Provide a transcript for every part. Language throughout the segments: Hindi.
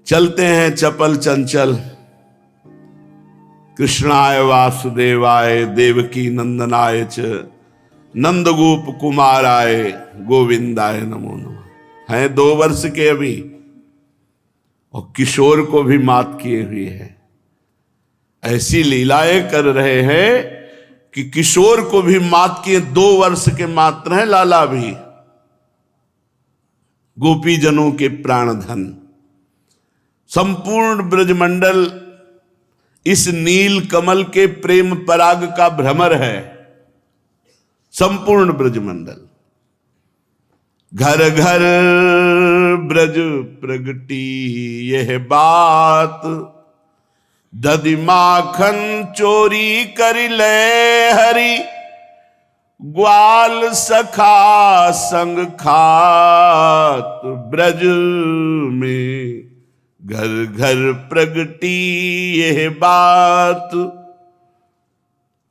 चलते हैं चपल चंचल, कृष्णाय वासुदेवाय देवकी नंदनाय च नंदगोप कुमाराय गोविंदाय नमो नमः। हैं 2 वर्ष के अभी और किशोर को भी मात किए हुए हैं। ऐसी लीलाएं कर रहे हैं कि किशोर को भी मात किए। 2 वर्ष के मात्र हैं लाला भी। गोपी जनों के प्राण धन, संपूर्ण ब्रजमंडल इस नील कमल के प्रेम पराग का भ्रमर है। संपूर्ण ब्रजमंडल, घर घर ब्रज प्रगटी यह बात, दधि माखन चोरी कर ले हरि, ग्वाल सखा संग खात, ब्रज में घर घर प्रगटी यह बात,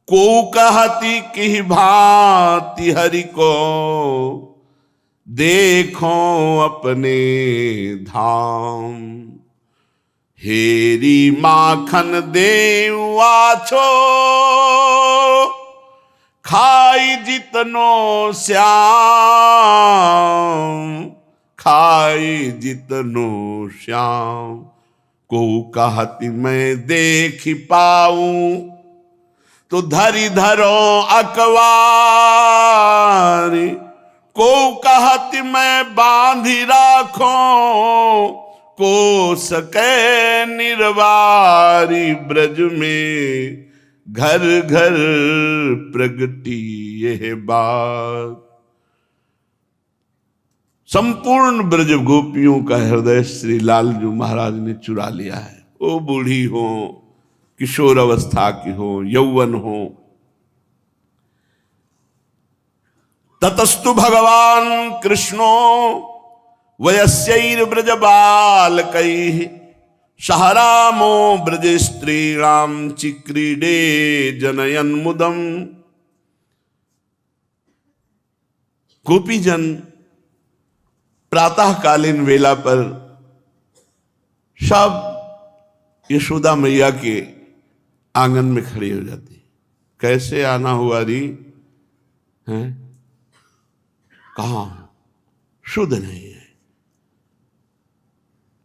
को कहती कि भांति हरि को देखो अपने धाम, हेरी माखन देव आछो, खाई जितनो श्याम, खाई जितनो श्याम, को कहती मैं देख पाऊं, तो धरी धरो अकवारी, को कहती मैं बांधी राखो, को सके निर्वारी, ब्रज में घर घर प्रगटी यह बात। संपूर्ण ब्रज गोपियों का हृदय श्री लालजू महाराज ने चुरा लिया है। वो बूढ़ी हो, किशोर अवस्था की हो, यौवन हो, ततस्तु भगवान कृष्णो वयस्यैर ब्रज बालकैः, सहरामो ब्रज स्त्रीणाम चिक्रीडे जनयन मुदम। गोपीजन प्रातःकालीन वेला पर सब यशोदा मैया के आंगन में खड़ी हो जाती। कैसे आना हुआ री हैं? कहाँ? शुद्ध नहीं है।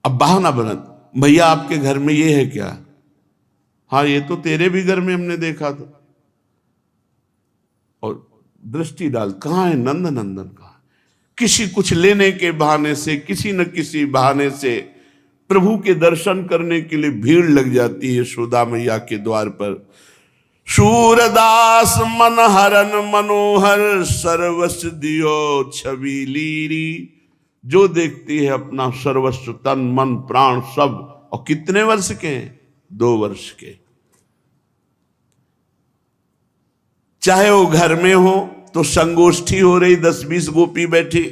अब बहाना बनत, भैया आपके घर में ये है क्या? हाँ, ये तो तेरे भी घर में हमने देखा था। और दृष्टि डाल, कहाँ है नंद नंदन? कहाँ? किसी कुछ लेने के बहाने से, किसी न किसी बहाने से प्रभु के दर्शन करने के लिए भीड़ लग जाती है यशोदा मैया के द्वार पर। शूरदास मनहरन मनोहर, सर्वस्व दियो छवि लीरी। जो देखती है अपना सर्वस्व, तन मन प्राण सब। और कितने वर्ष के हैं? 2 वर्ष के। चाहे वो घर में हो तो संगोष्ठी हो रही, 10-20 गोपी बैठी।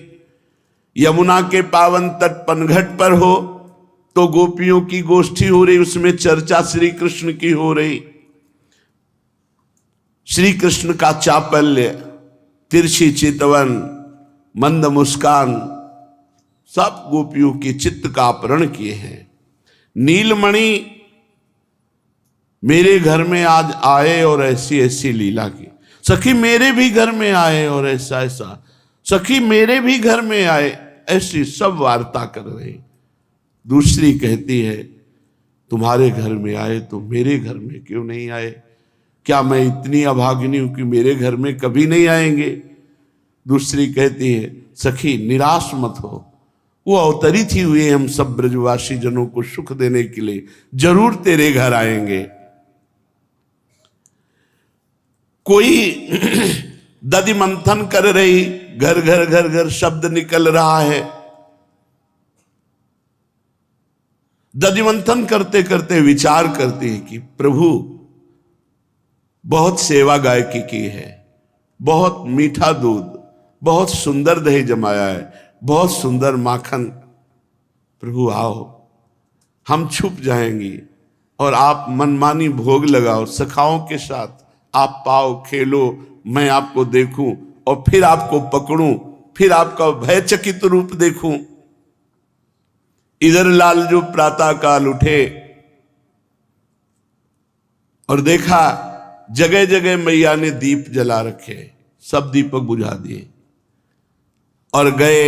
यमुना के पावन तट पनघट पर हो तो गोपियों की गोष्ठी हो रही, उसमें चर्चा श्री कृष्ण की हो रही। श्री कृष्ण का चापल्य, तिरछी चितवन, मंद मुस्कान, सब गोपियों के चित्त का अपहरण किए हैं। नीलमणि मेरे घर में आज आए और ऐसी ऐसी लीला की। सखी मेरे भी घर में आए और ऐसा ऐसा। सखी मेरे भी घर में आए, ऐसी सब वार्ता कर रहे। दूसरी कहती है तुम्हारे घर में आए तो मेरे घर में क्यों नहीं आए? क्या मैं इतनी अभागिनी हूं कि मेरे घर में कभी नहीं आएंगे? दूसरी कहती है सखी निराश मत हो, वो अवतरित ही हुए हम सब ब्रजवासी जनों को सुख देने के लिए, जरूर तेरे घर आएंगे। कोई दधि मंथन कर रही, घर घर घर घर शब्द निकल रहा है। दधि मंथन करते करते विचार करती है कि प्रभु बहुत सेवा गायकी की है, बहुत मीठा दूध, बहुत सुंदर दही जमाया है, बहुत सुंदर माखन। प्रभु आओ, हम छुप जाएंगी और आप मनमानी भोग लगाओ सखाओं के साथ। आप पाओ, खेलो, मैं आपको देखूं और फिर आपको पकड़ूं, फिर आपका भयचकित रूप देखूं। इधर लालजू प्रातः काल उठे और देखा जगह जगह मैया ने दीप जला रखे, सब दीपक बुझा दिए और गए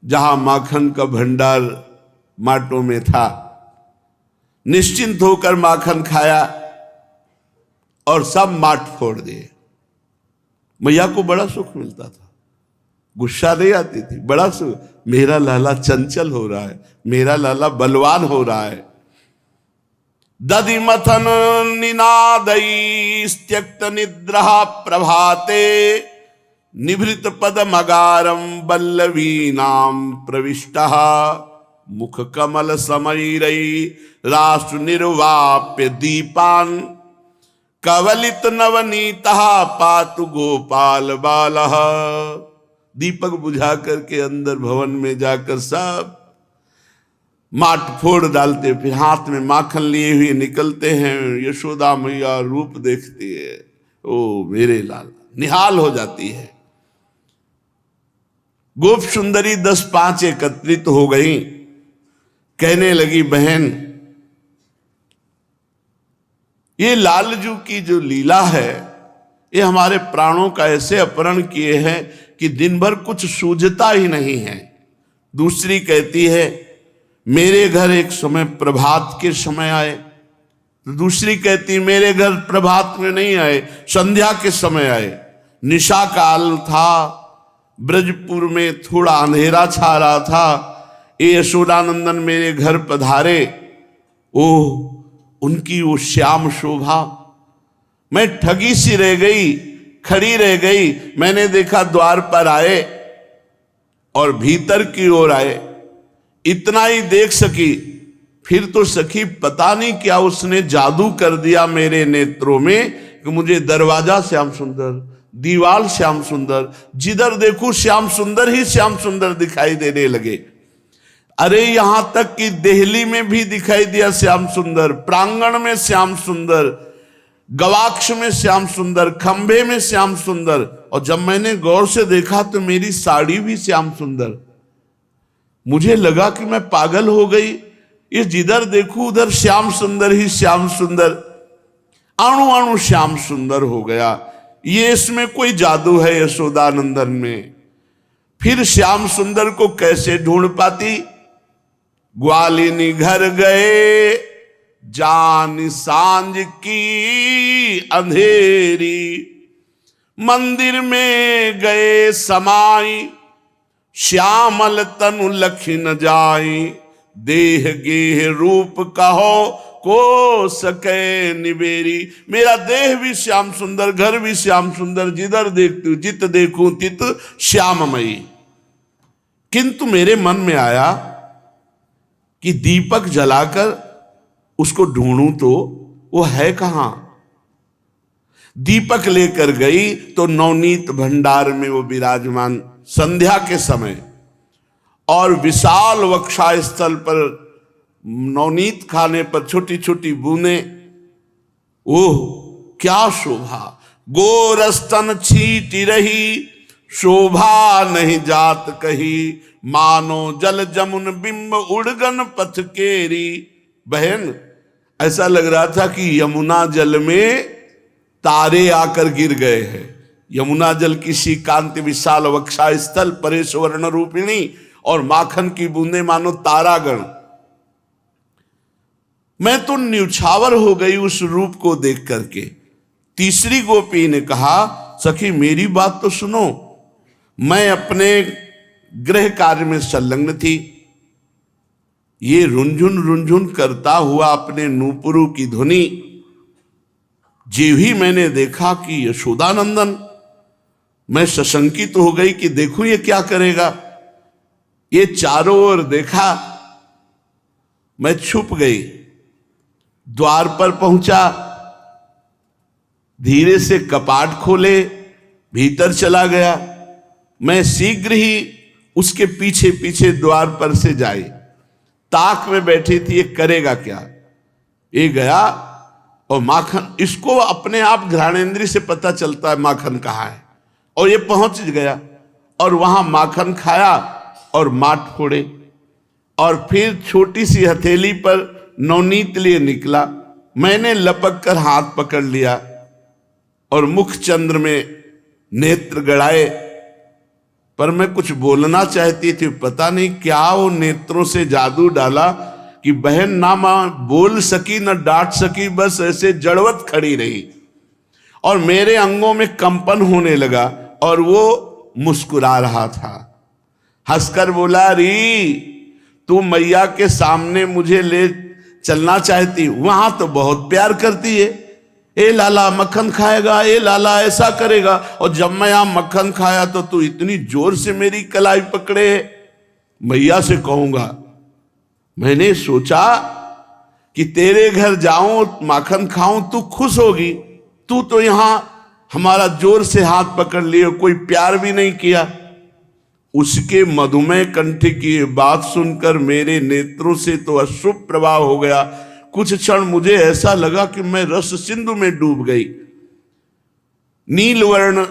जहां माखन का भंडार माटों में था। निश्चिंत होकर माखन खाया और सब माट फोड़ दिए। मैया को बड़ा सुख मिलता था, गुस्सा नहीं आती थी, बड़ा सुख। मेरा लाला चंचल हो रहा है, मेरा लाला बलवान हो रहा है। दधिमथन निनादई त्यक्त निद्रा प्रभाते निभृत पदमगारम वल्लवीनाम प्रविष्टः मुख कमल समैरई राष्ट्र निर्वाप्य दीपान कवलित नवनीतः पातु गोपाल बालः। दीपक बुझा करके अंदर भवन में जाकर सब माट फोड़ डालते, फिर हाथ में माखन लिए हुए निकलते हैं। यशोदा मैया रूप देखती है, ओ मेरे लाल, निहाल हो जाती है। गोप सुंदरी 10-5 एकत्रित हो गई, कहने लगी बहन ये लालजू की जो लीला है ये हमारे प्राणों का ऐसे अपहरण किए हैं कि दिन भर कुछ सूझता ही नहीं है। दूसरी कहती है मेरे घर एक समय प्रभात के समय आए, तो दूसरी कहती मेरे घर प्रभात में नहीं आए, संध्या के समय आए। निशा काल था, ब्रजपुर में थोड़ा अंधेरा छा रहा था, ये यशोदानंदन मेरे घर पधारे। ओह उनकी वो श्याम शोभा, मैं ठगी सी रह गई, खड़ी रह गई। मैंने देखा द्वार पर आए और भीतर की ओर आए, इतना ही देख सकी। फिर तो सखी पता नहीं क्या उसने जादू कर दिया मेरे नेत्रों में कि मुझे दरवाजा श्याम सुंदर, दीवाल श्याम सुंदर, जिधर देखूं श्याम सुंदर ही श्याम सुंदर दिखाई देने लगे। अरे यहां तक कि देहली में भी दिखाई दिया श्याम सुंदर, प्रांगण में श्याम सुंदर, गवाक्ष में श्याम सुंदर, खंभे में श्याम सुंदर। और जब मैंने गौर से देखा तो मेरी साड़ी भी श्याम सुंदर। मुझे लगा कि मैं पागल हो गई, ये जिधर देखूं उधर श्याम सुंदर ही श्याम सुंदर, अणु अणु श्याम सुंदर हो गया। ये इसमें कोई जादू है यशोदानंदन में। फिर श्याम सुंदर को कैसे ढूंढ पाती? ग्वालिनी घर गए जान सांझ की अंधेरी, मंदिर में गए समाई श्यामल तनु लखी न जाई, देह गेह रूप कहो को सके निबेरी। मेरा देह भी श्याम सुंदर, घर भी श्याम सुंदर, जिधर देखती हूं जित देखूं तित श्याममयी। किंतु मेरे मन में आया कि दीपक जलाकर उसको ढूंढूं तो वो है कहां। दीपक लेकर गई तो नवनीत भंडार में वो विराजमान, संध्या के समय, और विशाल वक्षा स्थल पर नवनीत खाने पर छोटी छोटी बूंदे। ओह क्या शोभा! गोरस्तन छीटी रही शोभा नहीं जात कही, मानो जल जमुन बिंब उड़गन पथ केरी। बहन ऐसा लग रहा था कि यमुना जल में तारे आकर गिर गए हैं। यमुना जल की सी कांति विशाल वक्षा स्थल परेश वर्ण रूपिणी, और माखन की बूंदे मानो तारागण। मैं तो न्यौछावर हो गई उस रूप को देख करके। तीसरी गोपी ने कहा सखी मेरी बात तो सुनो, मैं अपने गृह कार्य में संलग्न थी, ये रुंझुन रुंझुन करता हुआ अपने नूपुरों की ध्वनि जी मैंने देखा कि यशोदानंदन, मैं सशंकित तो हो गई कि देखूं ये क्या करेगा। ये चारों ओर देखा, मैं छुप गई, द्वार पर पहुंचा, धीरे से कपाट खोले, भीतर चला गया। मैं शीघ्र ही उसके पीछे पीछे द्वार पर से जाई, ताक में बैठी थी ये करेगा क्या। ये गया और माखन, इसको अपने आप घ्राणेंद्रिय से पता चलता है माखन कहाँ है, और ये पहुंच गया और वहां माखन खाया और माट फोड़े। और फिर छोटी सी हथेली पर नवनीत लिए निकला। मैंने लपक कर हाथ पकड़ लिया और मुख चंद्र में नेत्र गड़ाए, पर मैं कुछ बोलना चाहती थी, पता नहीं क्या वो नेत्रों से जादू डाला कि बहन ना मां बोल सकी न डांट सकी, बस ऐसे जड़वत खड़ी रही और मेरे अंगों में कंपन होने लगा और वो मुस्कुरा रहा था। हंसकर बोला, री तू मैया के सामने मुझे ले चलना चाहती, वहां तो बहुत प्यार करती है, ए लाला मक्खन खाएगा, ए लाला ऐसा करेगा, और जब मैं यहां मक्खन खाया तो तू इतनी जोर से मेरी कलाई पकड़े। मैया से कहूंगा, मैंने सोचा कि तेरे घर जाऊं माखन खाऊं, तू खुश होगी, तू तो यहां हमारा जोर से हाथ पकड़ लिए, कोई प्यार भी नहीं किया। उसके मधुमेह कंठ की बात सुनकर मेरे नेत्रों से तो अश्रु प्रवाह हो गया। कुछ क्षण मुझे ऐसा लगा कि मैं रस सिंधु में डूब गई। नीलवर्ण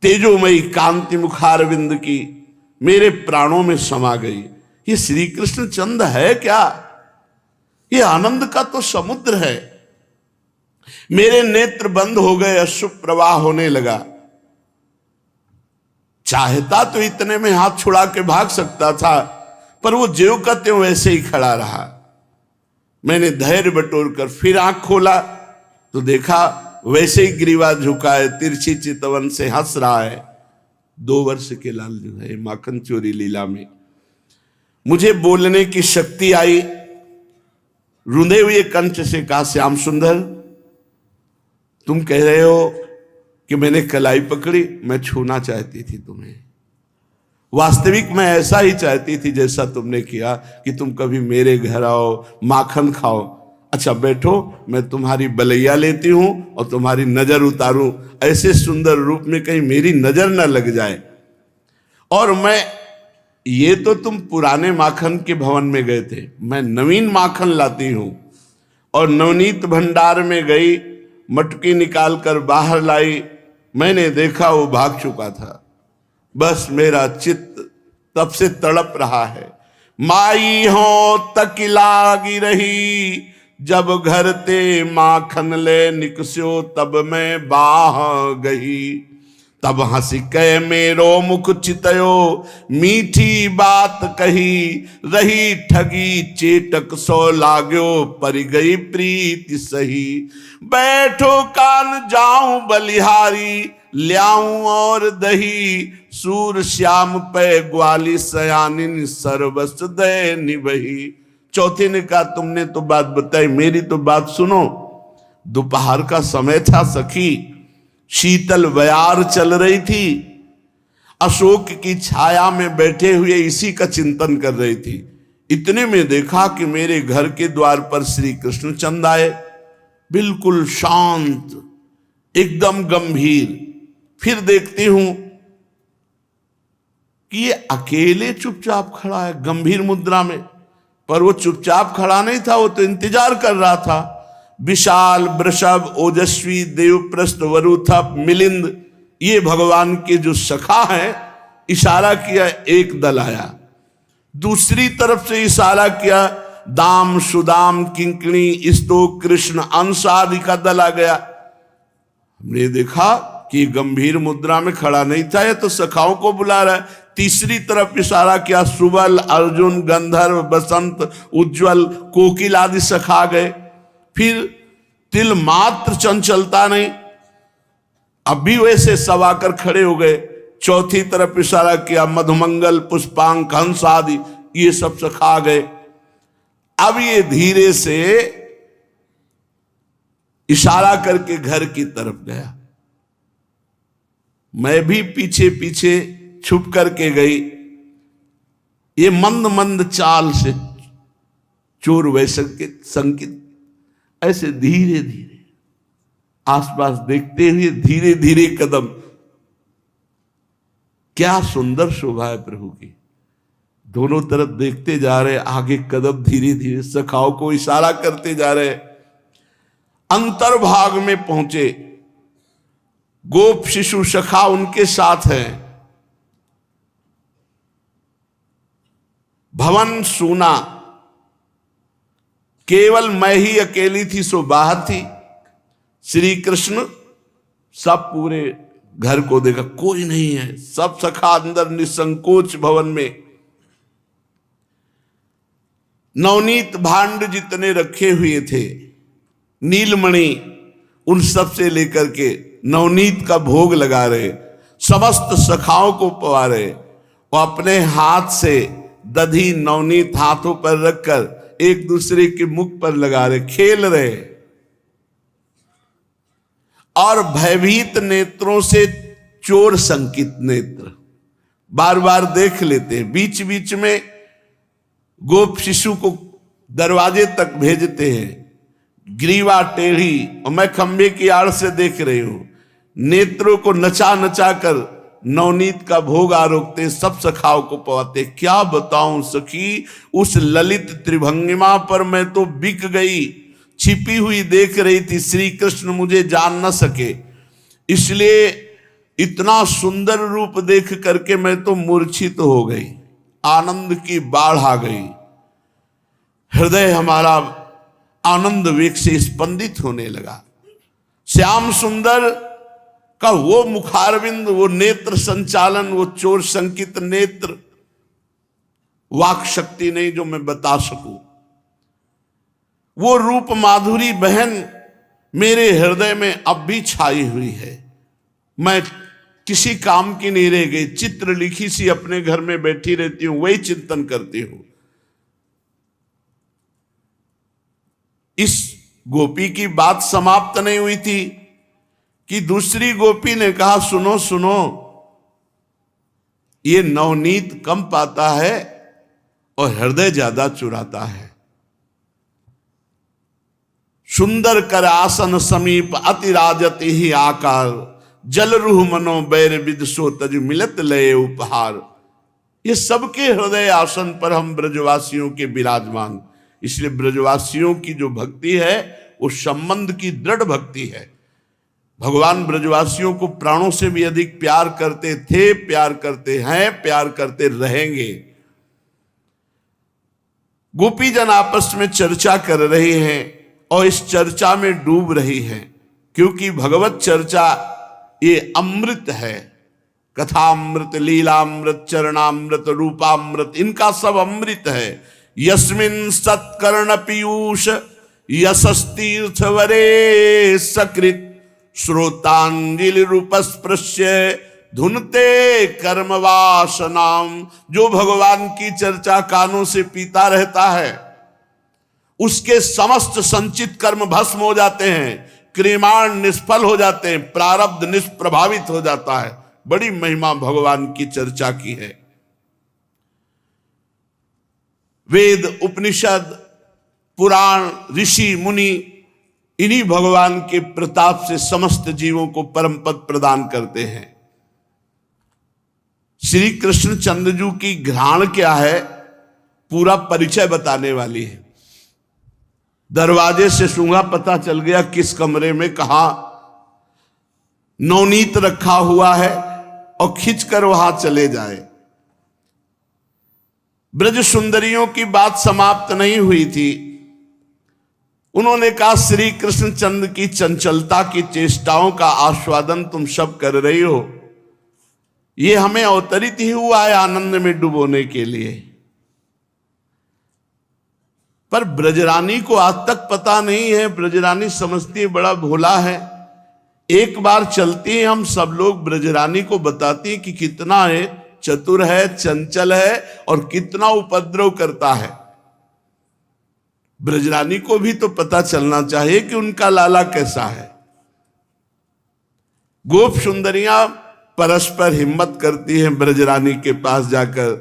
तेजोमयी कांति मुखारविंद की मेरे प्राणों में समा गई। ये श्री कृष्ण चंद है क्या? ये आनंद का तो समुद्र है। मेरे नेत्र बंद हो गए, अश्रु प्रवाह होने लगा। चाहता तो इतने में हाथ छुड़ा के भाग सकता था, पर वो ज्यों का त्यों वैसे ही खड़ा रहा। मैंने धैर्य बटोर कर फिर आंख खोला तो देखा वैसे ही ग्रीवा झुकाए तिरछी चितवन से हंस रहा है। 2 वर्ष के लाल जो है माखन चोरी लीला में मुझे बोलने की शक्ति आई। रुंधे हुए कंठ से कहा, श्याम सुंदर तुम कह रहे हो कि मैंने कलाई पकड़ी, मैं छूना चाहती थी तुम्हें। वास्तविक मैं ऐसा ही चाहती थी जैसा तुमने किया कि तुम कभी मेरे घर आओ, माखन खाओ। अच्छा बैठो, मैं तुम्हारी बलैया लेती हूं और तुम्हारी नजर उतारूं, ऐसे सुंदर रूप में कहीं मेरी नजर न लग जाए। और मैं, ये तो तुम पुराने माखन के भवन में गए थे, मैं नवीन माखन लाती हूं। और नवनीत भंडार में गई, मटकी निकाल कर बाहर लाई। मैंने देखा वो भाग चुका था। बस मेरा चित्त तब से तड़प रहा है। माई हो तक लागी रही, जब घर ते माखन ले निकस्यो, तब मैं बाह गई। तब हंसी कै मेरो मुख चितयो, मीठी बात कही, रही ठगी चेटक सो लाग्यो, पर गई प्रीति सही। बैठो कान जाऊं बलिहारी, ल्याऊं और दही, सूर श्याम पे ग्वाली सयानिन, सर्वस दे निभही। चौथे ने कहा, तुमने तो बात बताई, मेरी तो बात सुनो। दोपहर का समय था सखी, शीतल बयार चल रही थी, अशोक की छाया में बैठे हुए इसी का चिंतन कर रही थी। इतने में देखा कि मेरे घर के द्वार पर श्री कृष्ण चंद आए, बिल्कुल शांत, एकदम गंभीर। फिर देखती हूं कि ये अकेले चुपचाप खड़ा है गंभीर मुद्रा में, पर वो चुपचाप खड़ा नहीं था, वो तो इंतजार कर रहा था। विशाल वृषभ ओजस्वी देवप्रस्थ वरुथप मिलिंद, ये भगवान के जो सखा हैं, इशारा किया, एक दल आया। दूसरी तरफ से इशारा किया, दाम सुदाम किंकणी स्तोक कृष्ण अंश आदि का दल आ गया। हमने देखा कि गंभीर मुद्रा में खड़ा नहीं था, ये तो सखाओं को बुला रहा है। तीसरी तरफ इशारा किया, सुबल अर्जुन गंधर्व बसंत उज्जवल कोकिल आदि सखा गए। फिर तिल मात्र चंचलता नहीं, अब भी वैसे सब आकर खड़े हो गए। चौथी तरफ इशारा किया, मधुमंगल पुष्पांक हंस आदि, ये सब सखा गए। अब ये धीरे से इशारा करके घर की तरफ गया। मैं भी पीछे पीछे छुप करके गई। ये मंद मंद चाल से चोर वैसे संकेत ऐसे धीरे धीरे आसपास देखते हुए धीरे धीरे कदम। क्या सुंदर शोभा है प्रभु की। दोनों तरफ देखते जा रहे, आगे कदम धीरे धीरे सखाओं को इशारा करते जा रहे। अंतर्भाग में पहुंचे, गोप शिशु सखा उनके साथ हैं। भवन सूना, केवल मैं ही अकेली थी सो बाहर थी। श्री कृष्ण सब पूरे घर को देखा, कोई नहीं है, सब सखा अंदर निसंकोच भवन में। नवनीत भांड जितने रखे हुए थे, नीलमणि, उन सब से लेकर के नवनीत का भोग लगा रहे, समस्त सखाओं को पवा रहे। वो अपने हाथ से दधी नवनीत हाथों पर रखकर एक दूसरे के मुख पर लगा रहे, खेल रहे, और भयभीत नेत्रों से चोर संकित नेत्र बार बार देख लेते। बीच बीच में गोप शिशु को दरवाजे तक भेजते हैं, ग्रीवा टेढ़ी, और मैं खंबे की आड़ से देख रही हूं। नेत्रों को नचा नचा कर नवनीत का भोग आरोगते, सब सखाओं को पवाते। क्या बताऊं सखी, उस ललित त्रिभंगिमा पर मैं तो बिक गई, छिपी हुई देख रही थी। श्री कृष्ण मुझे जान न सके, इसलिए इतना सुंदर रूप देख करके मैं तो मूर्छित हो गई, आनंद की बाढ़ आ गई। हृदय हमारा आनंद वेग से स्पंदित होने लगा। श्याम सुंदर का वो मुखारविंद, वो नेत्र संचालन, वो चोर संकित नेत्र, वाक शक्ति नहीं जो मैं बता सकूं। वो रूप माधुरी बहन मेरे हृदय में अब भी छाई हुई है। मैं किसी काम की नहीं रह गई, चित्र लिखी सी अपने घर में बैठी रहती हूं, वही चिंतन करती हूं। इस गोपी की बात समाप्त नहीं हुई थी कि दूसरी गोपी ने कहा, सुनो सुनो, ये नवनीत कम पाता है और हृदय ज्यादा चुराता है। सुंदर कर आसन समीप अति राजति ही आकार, जल रूह मनो बैर विदसो तज मिलत लय उपहार। ये सबके हृदय आसन पर हम ब्रजवासियों के विराजमान, इसलिए ब्रजवासियों की जो भक्ति है वो संबंध की दृढ़ भक्ति है। भगवान ब्रजवासियों को प्राणों से भी अधिक प्यार करते थे, प्यार करते हैं, प्यार करते रहेंगे। गोपी जन आपस में चर्चा कर रहे हैं और इस चर्चा में डूब रही हैं, क्योंकि भगवत चर्चा ये अमृत है। कथामृत, लीलामृत, चरणामृत, रूपामृत, इनका सब अमृत है। यस्मिन् सत्कर्ण पीयूष यशस्तीर्थ वरे सकृत, श्रोतांजलि रूपस्पृश्य धुनते कर्म वासनाम। जो भगवान की चर्चा कानों से पीता रहता है, उसके समस्त संचित कर्म भस्म हो जाते हैं, क्रियमाण निष्फल हो जाते हैं, प्रारब्ध निष्प्रभावित हो जाता है। बड़ी महिमा भगवान की चर्चा की है। वेद, उपनिषद, पुराण, ऋषि मुनि इन्हीं भगवान के प्रताप से समस्त जीवों को परम पद प्रदान करते हैं। श्री कृष्ण चंद्रजू की घ्राण क्या है, पूरा परिचय बताने वाली है। दरवाजे से सूंघा, पता चल गया किस कमरे में कहा नवनीत रखा हुआ है, और खींचकर वहां चले जाए। ब्रज सुंदरियों की बात समाप्त नहीं हुई थी। उन्होंने कहा, श्री कृष्ण चंद्र की चंचलता की चेष्टाओं का आस्वादन तुम सब कर रही हो, ये हमें अवतरित ही हुआ है आनंद में डुबोने के लिए। पर ब्रजरानी को आज तक पता नहीं है। ब्रजरानी समझती है बड़ा भोला है। एक बार चलती है, हम सब लोग ब्रजरानी को बताती है कि कितना है चतुर है, चंचल है, और कितना उपद्रव करता है। ब्रजरानी को भी तो पता चलना चाहिए कि उनका लाला कैसा है। गोप सुंदरियां परस्पर हिम्मत करती हैं ब्रजरानी के पास जाकर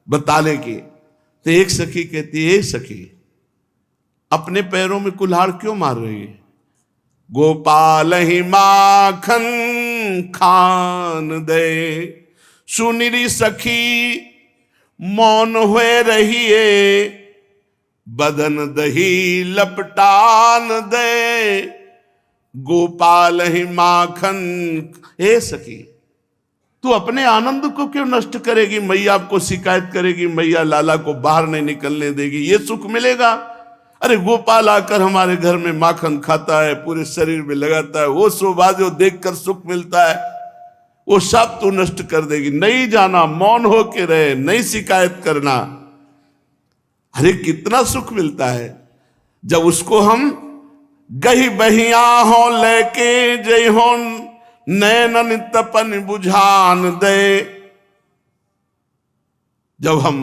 बताने की। तो एक सखी कहती है, सखी अपने पैरों में कुल्हाड़ क्यों मार रही है? गोपाल ही माखन खान दे, सुनिरी सखी मौन हुए रहिए, बदन दही लपटान दे। गोपाल ही माखन, हे सखी तू अपने आनंद को क्यों नष्ट करेगी? मैया आपको शिकायत करेगी, मैया लाला को बाहर नहीं निकलने देगी, ये सुख मिलेगा? अरे गोपाल आकर हमारे घर में माखन खाता है, पूरे शरीर में लगाता है, वो शोभा जो देखकर सुख मिलता है, वो सब तू नष्ट कर देगी। नहीं जाना, मौन होके रहे, नहीं शिकायत करना। अरे कितना सुख मिलता है जब उसको हम गही बहिया हो लेके जय हो नैनन तपन बुझान दे। जब हम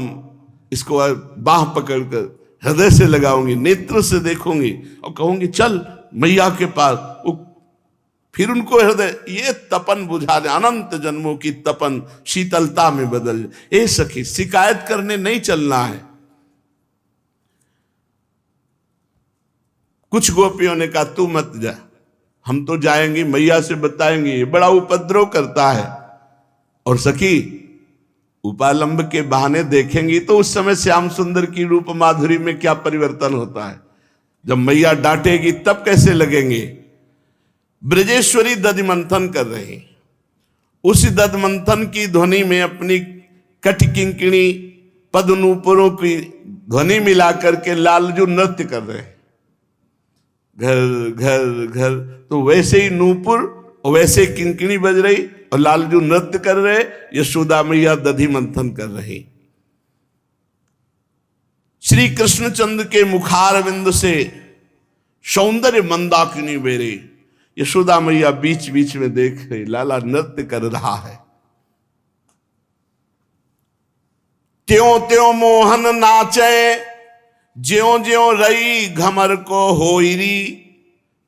इसको बाह पकड़कर हृदय से लगाऊंगी, नेत्र से देखूंगी और कहूंगी चल मैया के पास, फिर उनको हृदय ये तपन बुझा दे, अनंत जन्मों की तपन शीतलता में बदल। ए सखी, शिकायत करने नहीं चलना है। कुछ गोपियों ने कहा तू मत जा, हम तो जाएंगे, मैया से बताएंगे, ये बड़ा उपद्रव करता है। और सखी उपालंब के बहाने देखेंगी तो उस समय श्याम सुंदर की रूप माधुरी में क्या परिवर्तन होता है। जब मैया डांटेगी तब कैसे लगेंगे। ब्रजेश्वरी दधिमंथन कर रही, उसी दधिमंथन की ध्वनि में अपनी कटकिंकिणी पदनूपुरों की ध्वनि मिला करके लालजू नृत्य कर रहे हैं, घर घर घर। तो वैसे ही नूपुर और वैसे किंकिणी बज रही और लालजू नृत्य कर रहे, यशोदा मैया दधि मंथन कर रही। श्री कृष्णचंद्र के मुखारविंद से सौंदर्य मंदाकिनी बेरे, यशोदा मैया बीच बीच में देख रही, लाला नृत्य कर रहा है। त्यों त्यों मोहन नाचे, ज्यों ज्यों रई घमर को होइरी,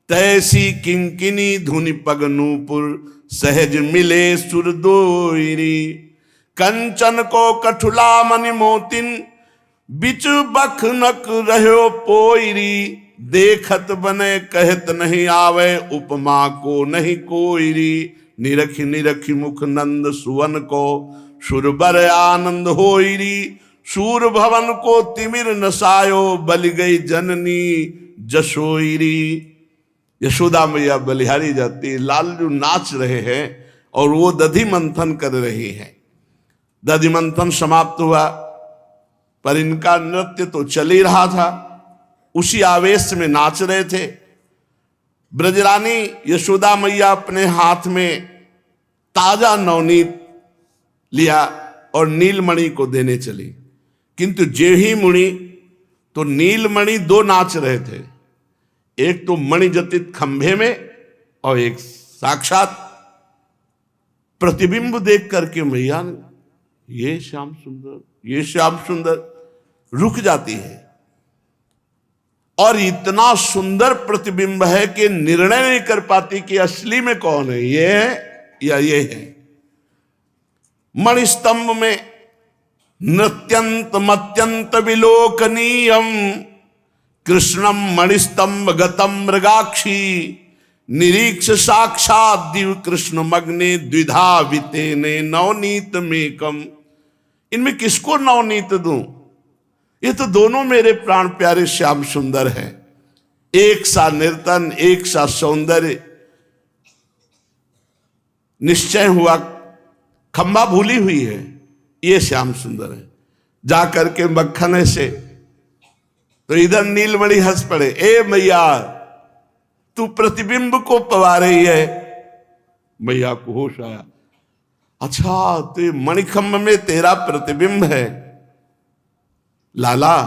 तैसी किंकिनी धुनि पग नूपुर सहज मिले सुरदोइरी। कंचन को कठुला मनि मोतिन, बिच बखनक रहो पोइरी। देखत बने कहत नहीं आवे, उपमा को नहीं कोइरी। निरखी निरखी मुख नंद सुवन को, सुरबर आनंद होइरी। सूर भवन को तिमिर नसायो, बलि गई जननी जसोइरी। यशोदा मैया बलिहारी जाती, लालजू नाच रहे हैं और वो दधि मंथन कर रही हैं। दधि मंथन समाप्त हुआ, पर इनका नृत्य तो चल ही रहा था, उसी आवेश में नाच रहे थे। ब्रजरानी यशोदा मैया अपने हाथ में ताजा नवनीत लिया और नीलमणि को देने चली, किंतु जेही मुनि तो नीलमणि दो नाच रहे थे, एक तो मणि जटित खंभे में और एक साक्षात प्रतिबिंब देख करके मैया ये श्याम सुंदर, ये श्याम सुंदर, रुक जाती है। और इतना सुंदर प्रतिबिंब है कि निर्णय नहीं कर पाती कि असली में कौन है, ये है या ये है। मणिस्तंभ में नृत्यंत मत्यंत विलोकनीयम, कृष्णम मणिस्तंभ गतम मृगाक्षी। निरीक्ष साक्षात दिव कृष्ण मग्ने द्विधा वितेने नवनीत मेकम। इनमें किसको नवनीत दूं? ये तो दोनों मेरे प्राण प्यारे श्याम सुंदर हैं, एक सा निर्तन एक सा सौंदर्य। निश्चय हुआ खंबा भूली हुई है, ये श्याम सुंदर है। जाकर के मक्खन से तो इधर नीलमणि हंस पड़े, ए मैया तू प्रतिबिंब को पवा रही है। मैया को होश आया, अच्छा तो मणिखंभ में तेरा प्रतिबिंब है। लाला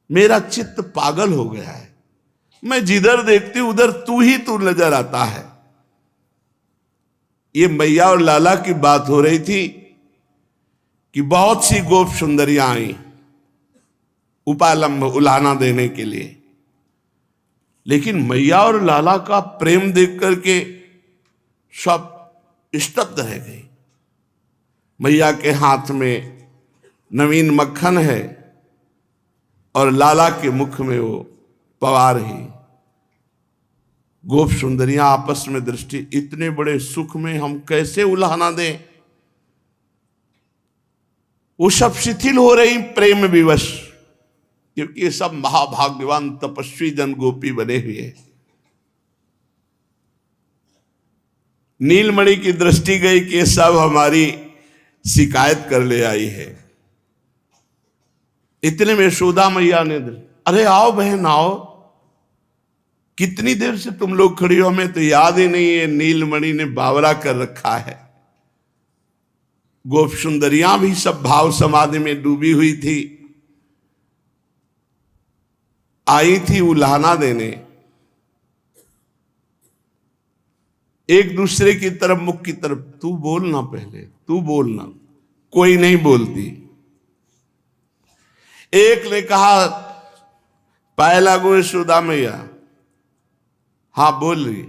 मेरा चित्त पागल हो गया है, मैं जिधर देखती उधर तू ही तू नजर आता है। ये मैया और लाला की बात हो रही थी कि बहुत सी गोप सुंदरियां आई उपालंब उलाहना देने के लिए, लेकिन मैया और लाला का प्रेम देख करके सब स्तब्ध रह गई। मैया के हाथ में नवीन मक्खन है और लाला के मुख में वो पवा रही। गोप सुंदरियां आपस में दृष्टि, इतने बड़े सुख में हम कैसे उलाहना दें। वो सब शिथिल हो रही प्रेम विवश, क्योंकि ये सब महाभाग्यवान तपस्वी जन गोपी बने हुए हैं। नीलमणि की दृष्टि गई कि ये सब हमारी शिकायत कर ले आई है। इतने में यशोदा मैया ने, अरे आओ बहन आओ, कितनी देर से तुम लोग खड़ी हो, हमें तो याद ही नहीं है नीलमणि ने बावरा कर रखा है। गोप सुंदरियां भी सब भाव समाधि में डूबी हुई थी, आई थी उल्हाना देने। एक दूसरे की तरफ, मुख की तरफ, तू बोलना पहले, तू बोलना। कोई नहीं बोलती। एक ने कहा, पहला गो यशोदा मैया, हाँ बोल रही,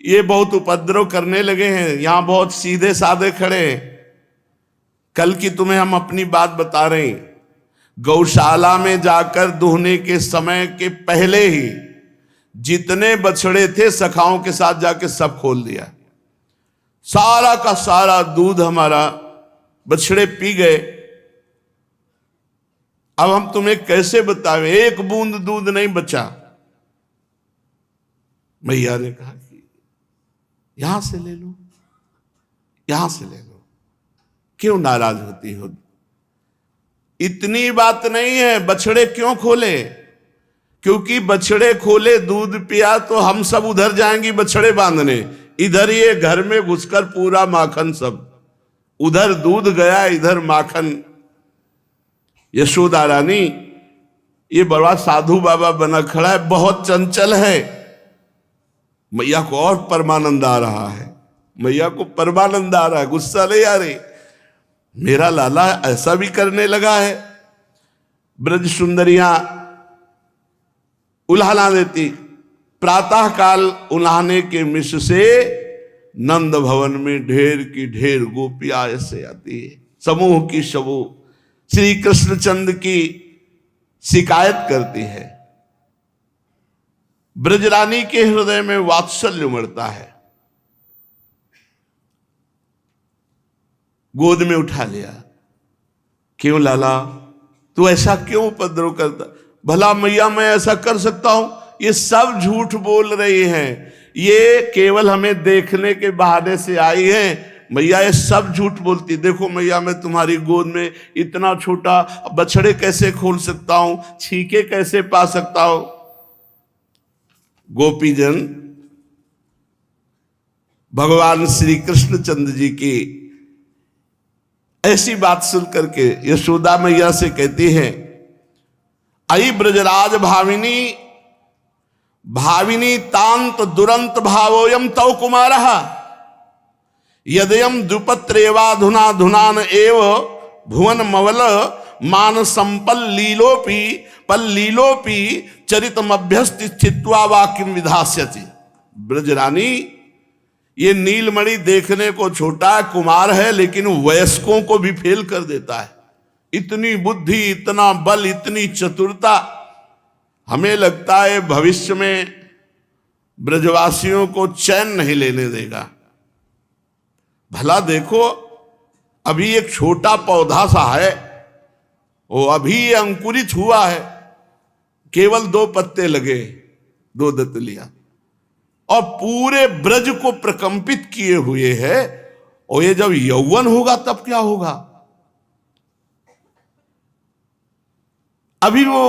ये बहुत उपद्रव करने लगे हैं, यहां बहुत सीधे साधे खड़े हैं। कल की तुम्हें हम अपनी बात बता रहे हैं। गौशाला में जाकर दुहने के समय के पहले ही जितने बछड़े थे सखाओं के साथ जाके सब खोल दिया। सारा का सारा दूध हमारा बछड़े पी गए। अब हम तुम्हें कैसे बताएं, एक बूंद दूध नहीं बचा। मैया ने कहा कि यहां से ले लो, यहां से ले लो, क्यों नाराज होती हो? इतनी बात नहीं है, बछड़े क्यों खोले? क्योंकि बछड़े खोले, दूध पिया तो हम सब उधर जाएंगी बछड़े बांधने, इधर ये घर में घुसकर पूरा माखन सब, उधर दूध गया इधर माखन। यशोदा रानी ये बड़ा साधु बाबा बना खड़ा है, बहुत चंचल है। मैया को और परमानंद आ रहा है, मैया को परमानंद आ रहा है, गुस्सा नहीं आ रही। मेरा लाला ऐसा भी करने लगा है। ब्रज सुंदरियां उल्हाना देती। प्रातः काल उल्हाने के मिश से नंद भवन में ढेर की ढेर गोपियां ऐसे आती है, समूह की समूह श्री कृष्णचंद्र की शिकायत करती है। ब्रजरानी के हृदय में वात्सल्य उमड़ता है, गोद में उठा लिया। क्यों लाला, तू ऐसा क्यों उपद्रव करता? भला मैया मैं ऐसा कर सकता हूं? ये सब झूठ बोल रही हैं, ये केवल हमें देखने के बहाने से आई हैं। मैया ये सब झूठ बोलती। देखो मैया, मैं तुम्हारी गोद में इतना छोटा बछड़े कैसे खोल सकता हूं, छीके कैसे पा सकता हूं? गोपीजन भगवान श्री कृष्णचंद्र जी की ऐसी बात सुन करके यशोदा मैया से कहती हैं, आई ब्रजराज भाविनी, भाविनी तांत दुरंत भावोयम तव कुमारः, यदयम द्रुपत्रेवाधुना धुनान एव भुवन मवल मान संपल लीलोपी पल्लीलोपी चरितमभ्यस्ति स्थित्वा वा किम विधास्यति। ब्रजरानी, ये नीलमणि देखने को छोटा कुमार है, लेकिन वयस्कों को भी फेल कर देता है। इतनी बुद्धि, इतना बल, इतनी चतुरता। हमें लगता है भविष्य में ब्रजवासियों को चैन नहीं लेने देगा। भला देखो, अभी एक छोटा पौधा सा है, वो अभी अंकुरित हुआ है, केवल 2 पत्ते लगे, 2 दतलियां, और पूरे ब्रज को प्रकंपित किए हुए है। और ये जब यौवन होगा तब क्या होगा? अभी वो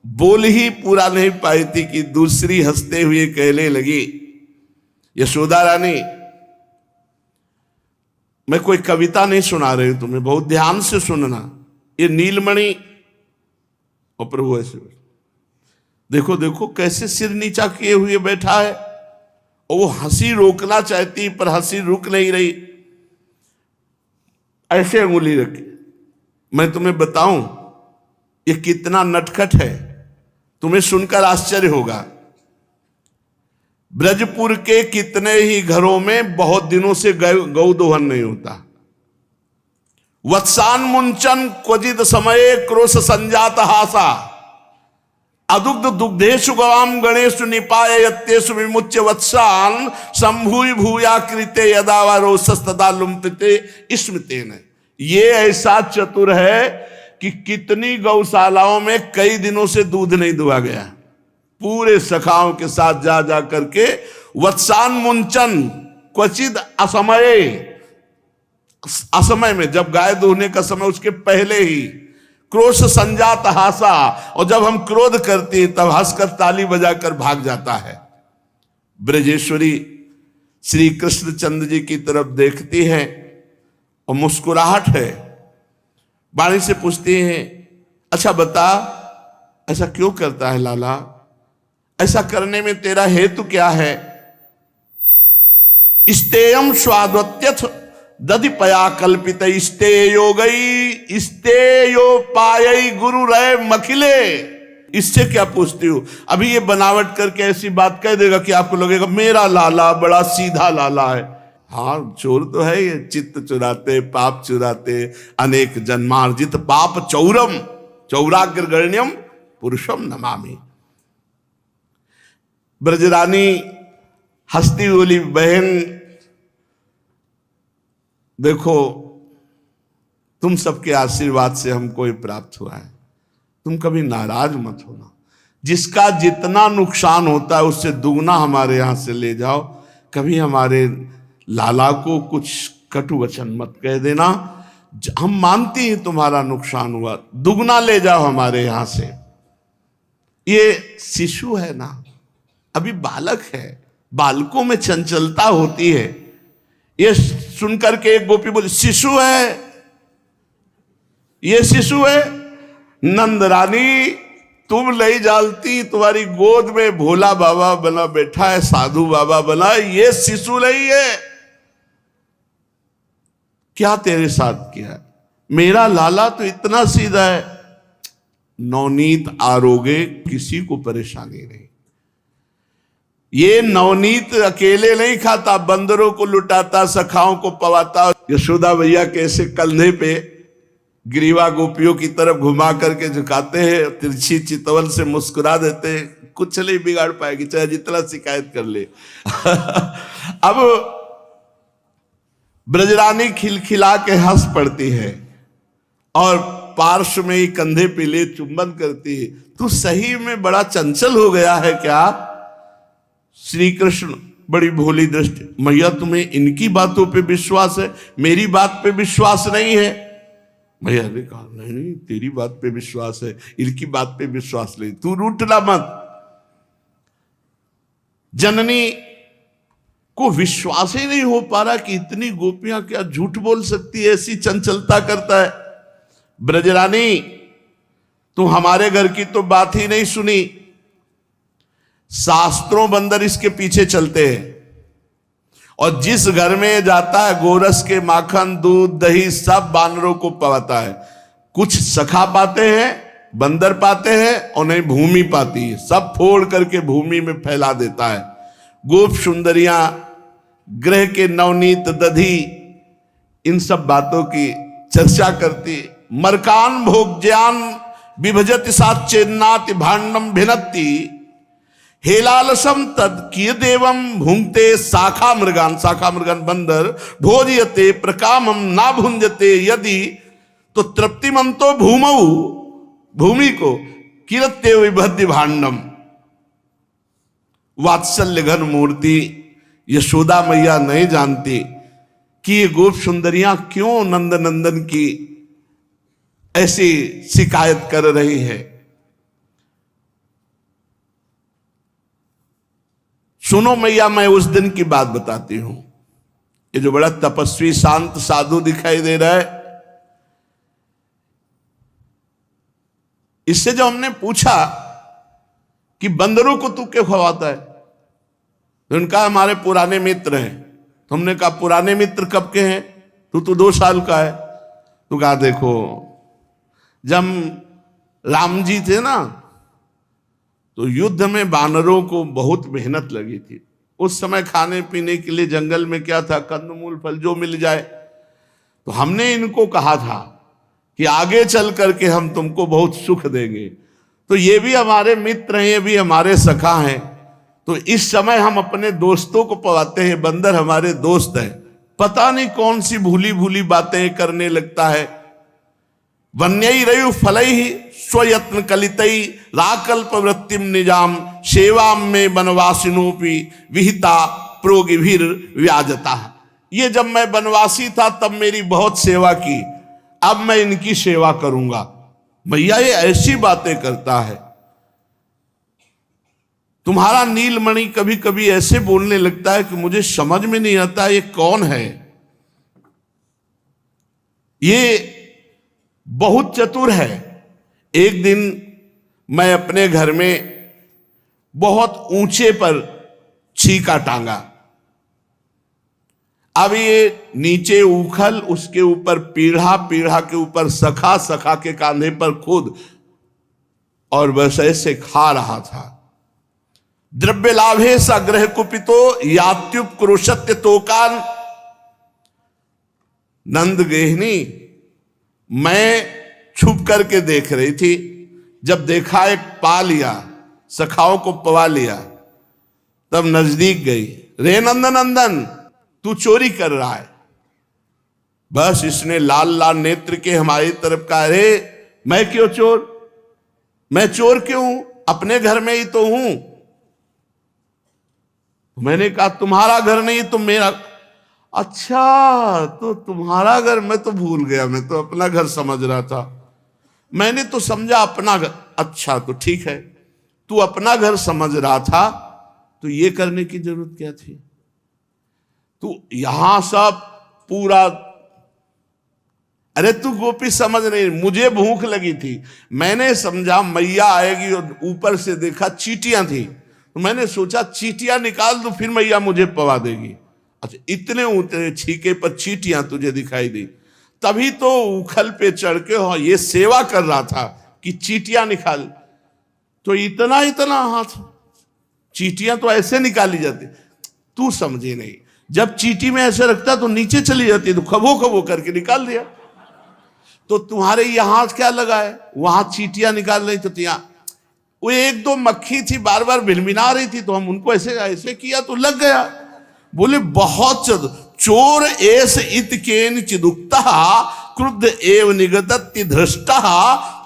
बोल ही पूरा नहीं पाई थी कि दूसरी हंसते हुए कहने लगी, यशोदा रानी, मैं कोई कविता नहीं सुना रही हूं तुम्हें, बहुत ध्यान से सुनना। ये नीलमणि, और प्रभु ऐसे देखो देखो कैसे सिर नीचा किए हुए बैठा है, और वो हंसी रोकना चाहती पर हंसी रुक नहीं रही, ऐसे अंगुली रखी। मैं तुम्हें बताऊं ये कितना नटखट है, तुम्हें सुनकर आश्चर्य होगा। ब्रजपुर के कितने ही घरों में बहुत दिनों से गौ दोहन नहीं होता। वत्सान मुंचन क्वचित समय क्रोश संजात हासा, अदुग्ध दुग्धेशु गवाम गणेशु निपाय यत्तेषु विमुच्य वत्सान संभूय भूया कृते यदा वा रोषस्तदा लुम्पिते स्मृतेन। ये ऐसा चतुर है कि कितनी गौशालाओं में कई दिनों से दूध नहीं दुआ गया। पूरे सखाओं के साथ जा जा करके वत्सान मुंचन, क्वचित असमये, असमय में, जब गाय दूहने का समय उसके पहले ही, क्रोश संजात हासा, और जब हम क्रोध करते हैं तब हंसकर ताली बजाकर भाग जाता है। ब्रजेश्वरी श्री कृष्णचंद्र जी की तरफ देखती है और मुस्कुराहट है, वाणी से पूछती हैं, अच्छा बता ऐसा क्यों करता है लाला, ऐसा करने में तेरा हेतु क्या है? स्तेयम स्वाद्वत्यथ दधिपया कल्पित स्तेयो गई स्तेयो पायई गुरु रहे मखिले। इससे क्या पूछती हूं? अभी ये बनावट करके ऐसी बात कह देगा कि आपको लगेगा मेरा लाला बड़ा सीधा लाला है। हाँ, चोर तो है ये, चित्त चुराते, पाप चुराते, अनेक जन्मार्जित पाप चौरम चौराग्रगण्यम पुरुषम नमामि। ब्रजरानी हंसती बोली, बहन देखो तुम सबके आशीर्वाद से हमको ये प्राप्त हुआ है, तुम कभी नाराज मत होना। जिसका जितना नुकसान होता है उससे दुगना हमारे यहां से ले जाओ। कभी हमारे लाला को कुछ कटु वचन मत कह देना। हम मानती हैं तुम्हारा नुकसान हुआ, दुगना ले जाओ हमारे यहां से। ये शिशु है ना, अभी बालक है, बालकों में चंचलता होती है। ये सुनकर के एक गोपी बोली, शिशु है, ये शिशु है? नंद रानी तुम नहीं जानती, तुम्हारी गोद में भोला बाबा बना बैठा है, साधु बाबा बना, ये शिशु नहीं है। क्या तेरे साथ किया? मेरा लाला तो इतना सीधा है। नवनीत आरोगे, किसी को परेशानी नहीं। ये नवनीत अकेले नहीं खाता, बंदरों को लुटाता, सखाओं को पवाता। यशोदा भैया कैसे कंधे पे ग्रीवा गोपियों की तरफ घुमा करके झुकाते हैं, तिरछी चितवन से मुस्कुरा देते हैं, कुछ नहीं बिगाड़ पाएगी, चाहे जितना शिकायत कर ले। अब ब्रजरानी खिलखिला के हंस पड़ती है और पार्श्व में ही कंधे पे ले चुंबन करती है। तू सही में बड़ा चंचल हो गया है क्या? श्री कृष्ण बड़ी भोली दृष्टि, मैया तुम्हें इनकी बातों पे विश्वास है, मेरी बात पे विश्वास नहीं है? मैया ने कहा, नहीं तेरी बात पे विश्वास है, इनकी बात पे विश्वास नहीं, तू रूठना मत। जननी को विश्वास ही नहीं हो पा रहा कि इतनी गोपियां क्या झूठ बोल सकती है, ऐसी चंचलता करता है। ब्रजरानी तू हमारे घर की तो बात ही नहीं सुनी, शास्त्रों बंदर इसके पीछे चलते हैं, और जिस घर में जाता है गोरस के माखन दूध दही सब बानरों को पवाता है। कुछ सखा पाते हैं, बंदर पाते हैं, और नहीं भूमि पाती है, सब फोड़ करके भूमि में फैला देता है। गोप सुंदरियां, ग्रह के नवनीत दधी, इन सब बातों की चर्चा करती। मरकान भोज्यान विभजति साच्चेन्नाति भांडम भिनत्ति हेलालसम तद किय देवम भुंगते शाखा मृगान। शाखा मृगान बंदर भोजयते प्रकामम ना भुंजते यदि तो तृप्तिमंतो भूमौ, भूमि को किरत्ते विभद्य भांडम। वात्सल्य घन मूर्ति यशोदा मैया नहीं जानती कि ये गोप सुंदरियां क्यों नंद नंदन की ऐसी शिकायत कर रही है। सुनो मैया, मैं उस दिन की बात बताती हूं। ये जो बड़ा तपस्वी शांत साधु दिखाई दे रहा है, इससे जो हमने पूछा कि बंदरों को तू क्यों खवाता है, तो उनका हमारे पुराने मित्र हैं। तो हमने कहा पुराने मित्र कब के हैं? तू तो 2 साल का है। तो कहा देखो, जब राम जी थे ना, तो युद्ध में बानरों को बहुत मेहनत लगी थी। उस समय खाने पीने के लिए जंगल में क्या था, कंदमूल फल जो मिल जाए। तो हमने इनको कहा था कि आगे चल करके हम तुमको बहुत सुख देंगे। तो ये भी हमारे मित्र हैं, ये भी हमारे सखा हैं। तो इस समय हम अपने दोस्तों को पवाते हैं, बंदर हमारे दोस्त हैं। पता नहीं कौन सी भूली भूली बातें करने लगता है। वन्यई रयु फलई स्वयत्न कलितई राकल्प वृत्तिम निजाम सेवाम में वनवासिनोपि विहिता प्रोगिभिर व्याजता। ये जब मैं बनवासी था तब मेरी बहुत सेवा की, अब मैं इनकी सेवा करूंगा। भैया ये ऐसी बातें करता है। तुम्हारा नीलमणि कभी कभी ऐसे बोलने लगता है कि मुझे समझ में नहीं आता ये कौन है। ये बहुत चतुर है। एक दिन मैं अपने घर में बहुत ऊंचे पर छीका टांगा। अब ये नीचे उखल, उसके ऊपर पीढ़ा, पीढ़ा के ऊपर सखा, सखा के कांधे पर खुद, और बस ऐसे खा रहा था। द्रव्य लाभे सा ग्रह कुपितो यात्युप क्रोशत्य तोकान। नंद गेहनी मैं छुप करके देख रही थी, जब देखा एक पा लिया, सखाओं को पवा लिया, तब नजदीक गई। रे नंदन नंदन तू चोरी कर रहा है। बस इसने लाल लाल नेत्र के हमारी तरफ कहा, अरे मैं क्यों चोर, मैं चोर क्यों, अपने घर में ही तो हूं। मैंने कहा तुम्हारा घर नहीं तो मेरा। अच्छा तो तुम्हारा घर, मैं तो भूल गया, मैं तो अपना घर समझ रहा था। मैंने तो समझा अपना घर। अच्छा तो ठीक है, तू अपना घर समझ रहा था तो ये करने की जरूरत क्या थी। तू यहां सब पूरा, अरे तू गोपी समझ नहीं, मुझे भूख लगी थी, मैंने समझा मैया आएगी, और ऊपर से देखा चींटियां थी, तो मैंने सोचा चींटियां निकाल दूं फिर मैया मुझे पवा देगी। अच्छा इतने ऊंचे छीके पर चींटियां तुझे दिखाई दी, तभी तो उखल पे चढ़ के हो ये सेवा कर रहा था कि चींटियां निकाल। तो इतना इतना हाथ, चींटियां तो ऐसे निकाली जाती, तू समझे नहीं। जब चींटी में ऐसे रखता तो नीचे चली जाती, तो खबो खबो करके निकाल दिया। तो तुम्हारे यहां क्या लगा है, वहां चींटियां निकाल रही, तो यहाँ वो एक दो मक्खी थी बार बार भिनभिना रही थी, तो हम उनको ऐसे ऐसे किया तो लग गया। बोले बहुत चोर एस इत केन चिदुक्ता क्रुद्ध एव निगदत्ति धृष्टा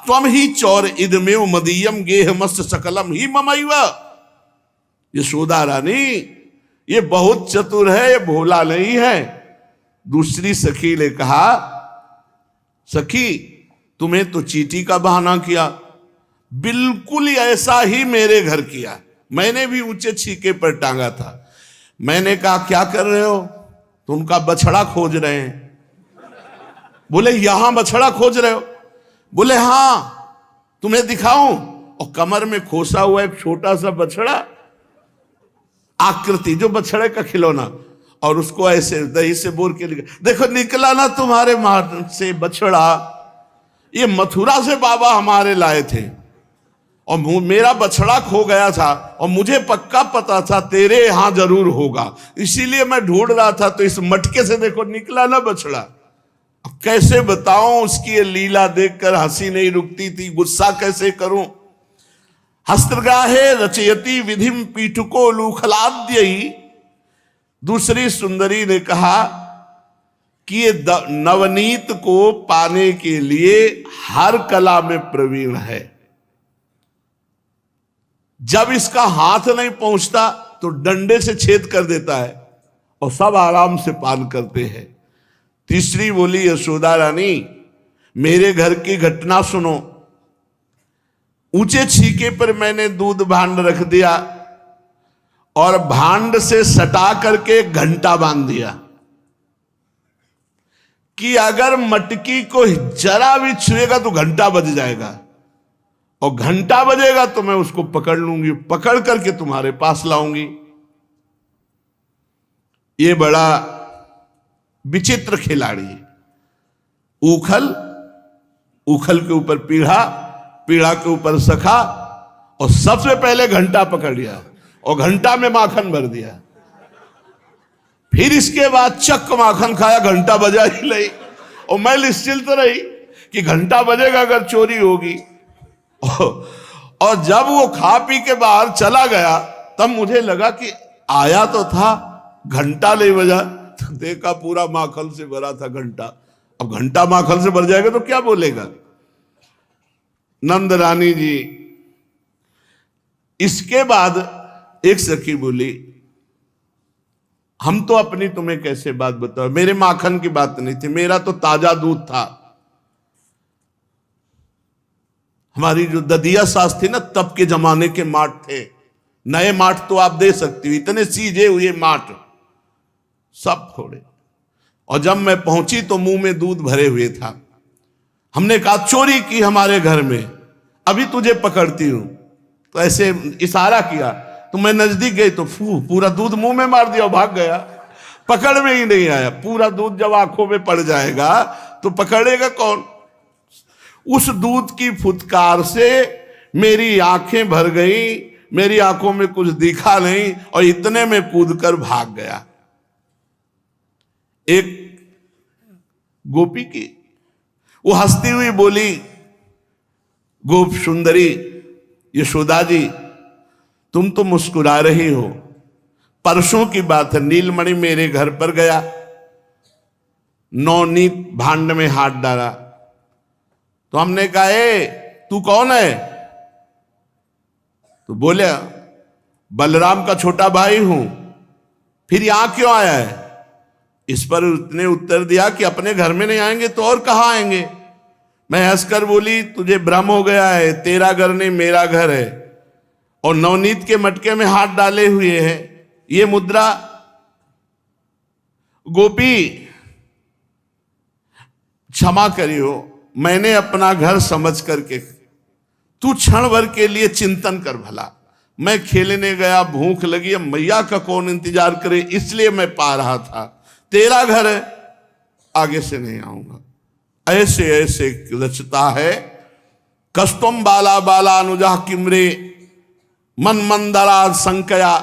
त्वम ही चौर इदमेव मदीयम गेह मस्त सकलम ही ममैव। यशोदा रानी ये बहुत चतुर है, ये भोला नहीं है। दूसरी सखी ने कहा, सखी तुम्हें तो चींटी का बहाना किया, बिल्कुल ऐसा ही मेरे घर किया। मैंने भी ऊंचे छीके पर टांगा था। मैंने कहा क्या कर रहे हो, तो उनका बछड़ा खोज रहे हैं। बोले यहां बछड़ा खोज रहे हो, बोले हां तुम्हें दिखाऊं। और कमर में खोसा हुआ एक छोटा सा बछड़ा, आकृति जो बछड़े का खिलौना, और उसको ऐसे दही से बोर के देखो निकला ना तुम्हारे मार से बछड़ा, ये मथुरा से बाबा हमारे लाए थे, और मेरा बछड़ा खो गया था, और मुझे पक्का पता था तेरे यहां जरूर होगा, इसीलिए मैं ढूंढ रहा था। तो इस मटके से देखो निकला ना बछड़ा। अब कैसे बताऊं, उसकी ये लीला देखकर हंसी नहीं रुकती थी, गुस्सा कैसे करूं। हस्तगाहे रचयति विधिम पीठको लूखलाद्य। दूसरी सुंदरी ने कहा कि ये नवनीत को पाने के लिए हर कला में प्रवीण है। जब इसका हाथ नहीं पहुंचता तो डंडे से छेद कर देता है, और सब आराम से पान करते हैं। तीसरी बोली, यशोदा रानी मेरे घर की घटना सुनो। ऊंचे छीके पर मैंने दूध भांड रख दिया, और भांड से सटा करके घंटा बांध दिया कि अगर मटकी को जरा भी छुएगा तो घंटा बज जाएगा, और घंटा बजेगा तो मैं उसको पकड़ लूंगी, पकड़ करके तुम्हारे पास लाऊंगी। ये बड़ा विचित्र खिलाड़ी है। उखल, उखल के ऊपर पीढ़ा, पीढ़ा के ऊपर सखा, और सबसे पहले घंटा पकड़ लिया, और घंटा में माखन भर दिया। फिर इसके बाद चक माखन खाया, घंटा बजा ही नहीं, और मैं निश्चिंत रही कि घंटा बजेगा अगर चोरी होगी। और जब वो खा पी के बाहर चला गया, तब मुझे लगा कि आया तो था, घंटा नहीं बजा। तो देखा पूरा माखन से भरा था घंटा। अब घंटा माखन से भर जाएगा तो क्या बोलेगा। नंद रानी जी, इसके बाद एक सखी बोली, हम तो अपनी तुम्हें कैसे बात बताओ, मेरे माखन की बात नहीं थी, मेरा तो ताजा दूध था। हमारी जो ददिया सास थी ना, तब के जमाने के माठ थे, नए माठ तो आप दे सकती हो, इतने सीजे हुए माठ सब फोड़े। और जब मैं पहुंची तो मुंह में दूध भरे हुए था। हमने कहा चोरी की हमारे घर में, अभी तुझे पकड़ती हूं। तो ऐसे इशारा किया, तो मैं नजदीक गई तो पूरा दूध मुंह में मार दिया और भाग गया। पकड़ में ही नहीं आया। पूरा दूध जब आंखों में पड़ जाएगा तो पकड़ेगा कौन। उस दूध की फुटकार से मेरी आंखें भर गई, मेरी आंखों में कुछ दिखा नहीं, और इतने में कूदकर भाग गया। एक गोपी की, वो हंसती हुई बोली, गोप सुंदरी यशोदा जी, तुम तो मुस्कुरा रही हो। परसों की बात है, नीलमणि मेरे घर पर गया, नवनीत भांड में हाथ डाला। तो हमने कहा ए तू कौन है? तो बोले बलराम का छोटा भाई हूं। फिर यहां क्यों आया है? इस पर उसने उत्तर दिया कि अपने घर में नहीं आएंगे तो और कहां आएंगे। मैं हंसकर बोली तुझे भ्रम हो गया है, तेरा घर नहीं मेरा घर है, और नवनीत के मटके में हाथ डाले हुए है ये मुद्रा। गोपी क्षमा करियो, मैंने अपना घर समझ करके, तू क्षण भर के लिए चिंतन कर भला। मैं खेलने गया, भूख लगी, अब मैया का कौन इंतजार करे, इसलिए मैं पा रहा था। तेरा घर है, आगे से नहीं आऊंगा। ऐसे ऐसे रचता है, कस्तुम बाला बाला अनुजा किमरे मन मंदरा संकया।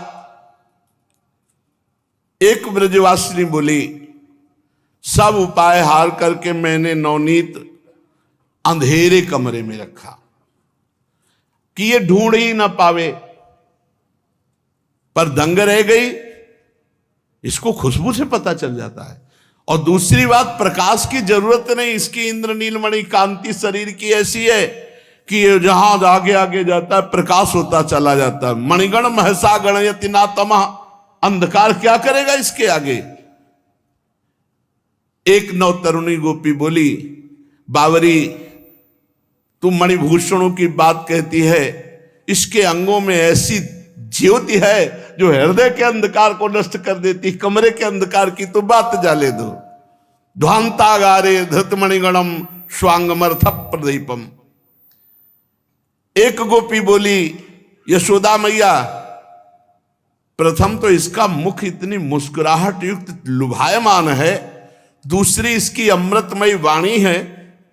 एक ब्रजवासिनी बोली, सब उपाय हार करके मैंने नवनीत अंधेरे कमरे में रखा कि ये ढूंढ ही ना पावे, पर दंग रह गई। इसको खुशबू से पता चल जाता है। और दूसरी बात, प्रकाश की जरूरत नहीं, इसकी इंद्र नीलमणि कांति शरीर की ऐसी है कि ये जहां आगे आगे जाता है प्रकाश होता चला जाता है। मणिगण महसा गणयति ना तमः, अंधकार क्या करेगा इसके आगे। एक नवतरुणी गोपी बोली, बावरी तू मणिभूषणों की बात कहती है, इसके अंगों में ऐसी ज्योति है जो हृदय के अंधकार को नष्ट कर देती, कमरे के अंधकार की तो बात जाले दो। ध्वांतागारे धृतमणिगणम स्वांगमर्थ प्रदीपम। एक गोपी बोली, यशोदा मैया, प्रथम तो इसका मुख इतनी मुस्कुराहट युक्त लुभायमान है, दूसरी इसकी अमृतमयी वाणी है,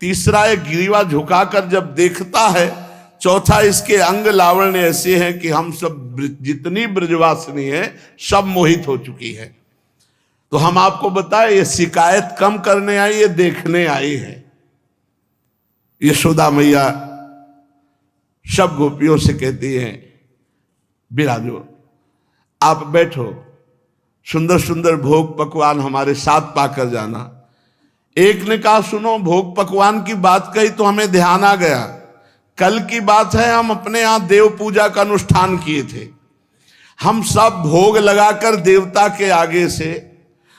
तीसरा एक गिरीवा झुकाकर जब देखता है, चौथा इसके अंग लावण्य ऐसे हैं कि हम सब जितनी ब्रजवासिनी है सब मोहित हो चुकी है। तो हम आपको बताएं, ये शिकायत कम करने आई, ये देखने आई है। यशोदा मैया सब गोपियों से कहती हैं, बिराजो, आप बैठो, सुंदर सुंदर भोग पकवान हमारे साथ पाकर जाना। एक ने कहा, सुनो, भोग पकवान की बात कही तो हमें ध्यान आ गया, कल की बात है, हम अपने यहां देव पूजा का अनुष्ठान किए थे। हम सब भोग लगाकर देवता के आगे से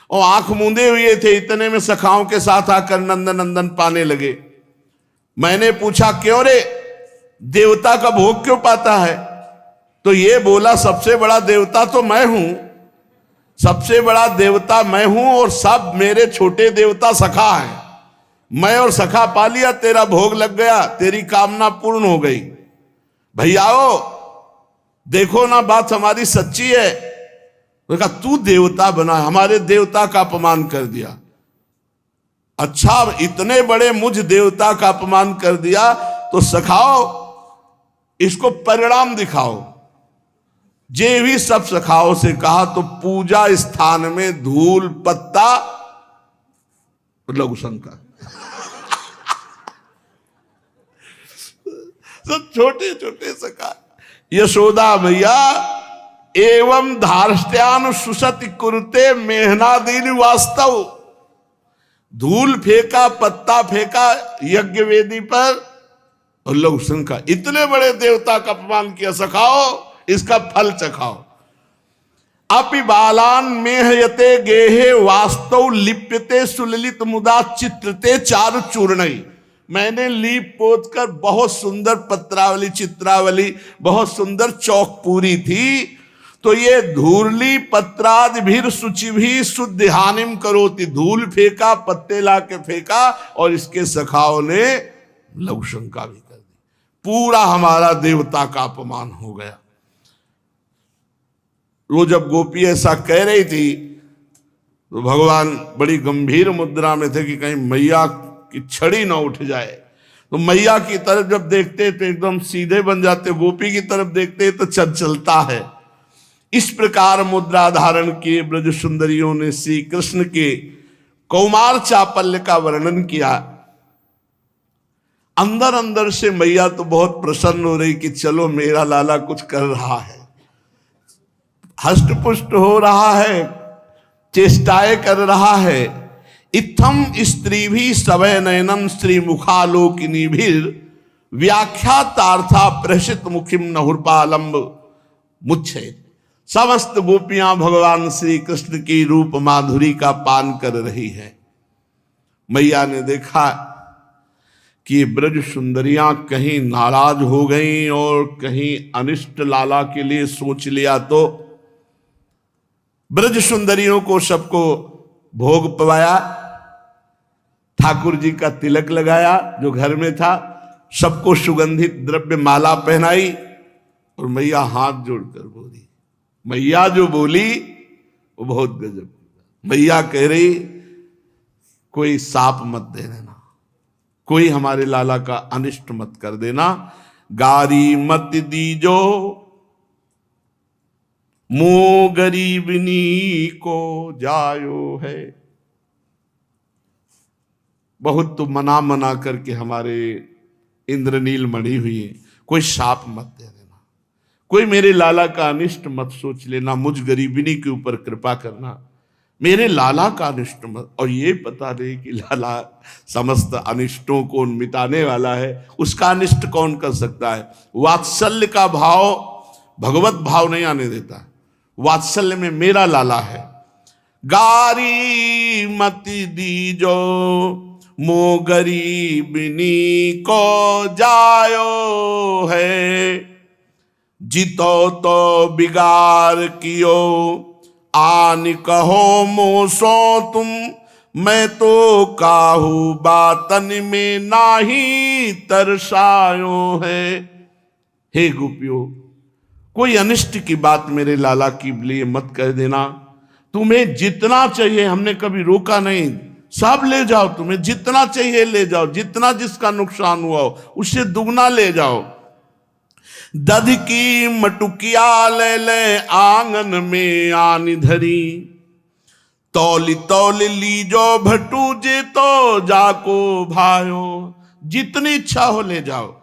और आंख मूंदे हुए थे, इतने में सखाओं के साथ आकर नंदन नंदन पाने लगे। मैंने पूछा, क्यों रे, देवता का भोग क्यों पाता है? तो ये बोला, सबसे बड़ा देवता तो मैं हूं, सबसे बड़ा देवता मैं हूं और सब मेरे छोटे देवता सखा हैं। मैं और सखा पा लिया, तेरा भोग लग गया, तेरी कामना पूर्ण हो गई। भैयाओ देखो ना, बात हमारी सच्ची है। तो कहा, तू देवता बना, हमारे देवता का अपमान कर दिया। अच्छा, इतने बड़े मुझ देवता का अपमान कर दिया तो सखाओ, इसको परिणाम दिखाओ। जे भी सब सखाओं से कहा तो पूजा स्थान में धूल पत्ता लघु शंकर सब छोटे छोटे सखा। यशोदा मैया एवं धार्ष्ट्यान सुसति कुरुते मेहनादीन वास्तव। धूल फेंका, पत्ता फेंका यज्ञ वेदी पर और लघु शंकर, इतने बड़े देवता का अपमान किया, सखाओ इसका फल चखाओ। अपि बालान मेहयते गेहे वास्तव लिप्यते सुललित मुदा चित्रते चारु चूर्णई। मैंने लीप पोत कर बहुत सुंदर पत्रावली चित्रावली बहुत सुंदर चौक पूरी थी, तो ये धूर्ली पत्राद भीर शुचि भी शुद्ध हानिम करोति। धूल फेंका, पत्ते ला के फेंका और इसके सखाओं ने लघु शंका भी कर दी। पूरा हमारा देवता का अपमान हो गया। वो जब गोपी ऐसा कह रही थी तो भगवान बड़ी गंभीर मुद्रा में थे कि कहीं मैया की छड़ी ना उठ जाए। तो मैया की तरफ जब देखते तो एकदम सीधे बन जाते, गोपी की तरफ देखते तो चलता है। इस प्रकार मुद्रा धारण किए ब्रज सुंदरियों ने श्री कृष्ण के कौमार चापल्य का वर्णन किया। अंदर अंदर से मैया तो बहुत प्रसन्न हो रही कि चलो मेरा लाला कुछ कर रहा है, हष्ट पुष्ट हो रहा है, चेष्टाएं कर रहा है। इत्थम स्त्री भी सवय नयनम श्री मुखालोकिनी भीर व्याख्यातार्था प्रसित मुखिम नहुर्पालंब मुच्छे। समस्त गोपियां भगवान श्री कृष्ण की रूप माधुरी का पान कर रही है। मैया ने देखा कि ब्रज सुंदरियां कहीं नाराज हो गईं और कहीं अनिष्ट लाला के लिए सोच लिया, तो ब्रज सुंदरियों को सबको भोग पवाया, ठाकुर जी का तिलक लगाया जो घर में था, सबको सुगंधित द्रव्य माला पहनाई और मैया हाथ जोड़कर बोली। मैया जो बोली वो बहुत गजब। मैया कह रही कोई साप मत दे देना, कोई हमारे लाला का अनिष्ट मत कर देना, गारी मत दीजो मो गरीबनी को जायो है। बहुत तो मना करके हमारे इंद्रनील मणि हुई है, कोई शाप मत दे देना, कोई मेरे लाला का अनिष्ट मत सोच लेना, मुझ गरीबिनी के ऊपर कृपा करना, मेरे लाला का अनिष्ट मत। और ये पता नहीं कि लाला समस्त अनिष्टों को मिटाने वाला है, उसका अनिष्ट कौन कर सकता है। वात्सल्य का भाव भगवत भाव नहीं आने देता, वात्सल्य में मेरा लाला है। गारी मति दीजो मो गरीबिनी को जायो है, जितो तो बिगार कियो आन कहो मोसो तुम, मैं तो काहू बातन में नाही तरसायो है। हे गोपियों, कोई अनिष्ट की बात मेरे लाला की लिए मत कह देना। तुम्हें जितना चाहिए, हमने कभी रोका नहीं, सब ले जाओ, तुम्हें जितना चाहिए ले जाओ, जितना जिसका नुकसान हुआ हो उससे दुगना ले जाओ। दध की मटुकिया ले ले आंगन में आनी धरी, तौली तौली लीजो भटू जे तो जाको भायो। जितनी इच्छा हो ले जाओ।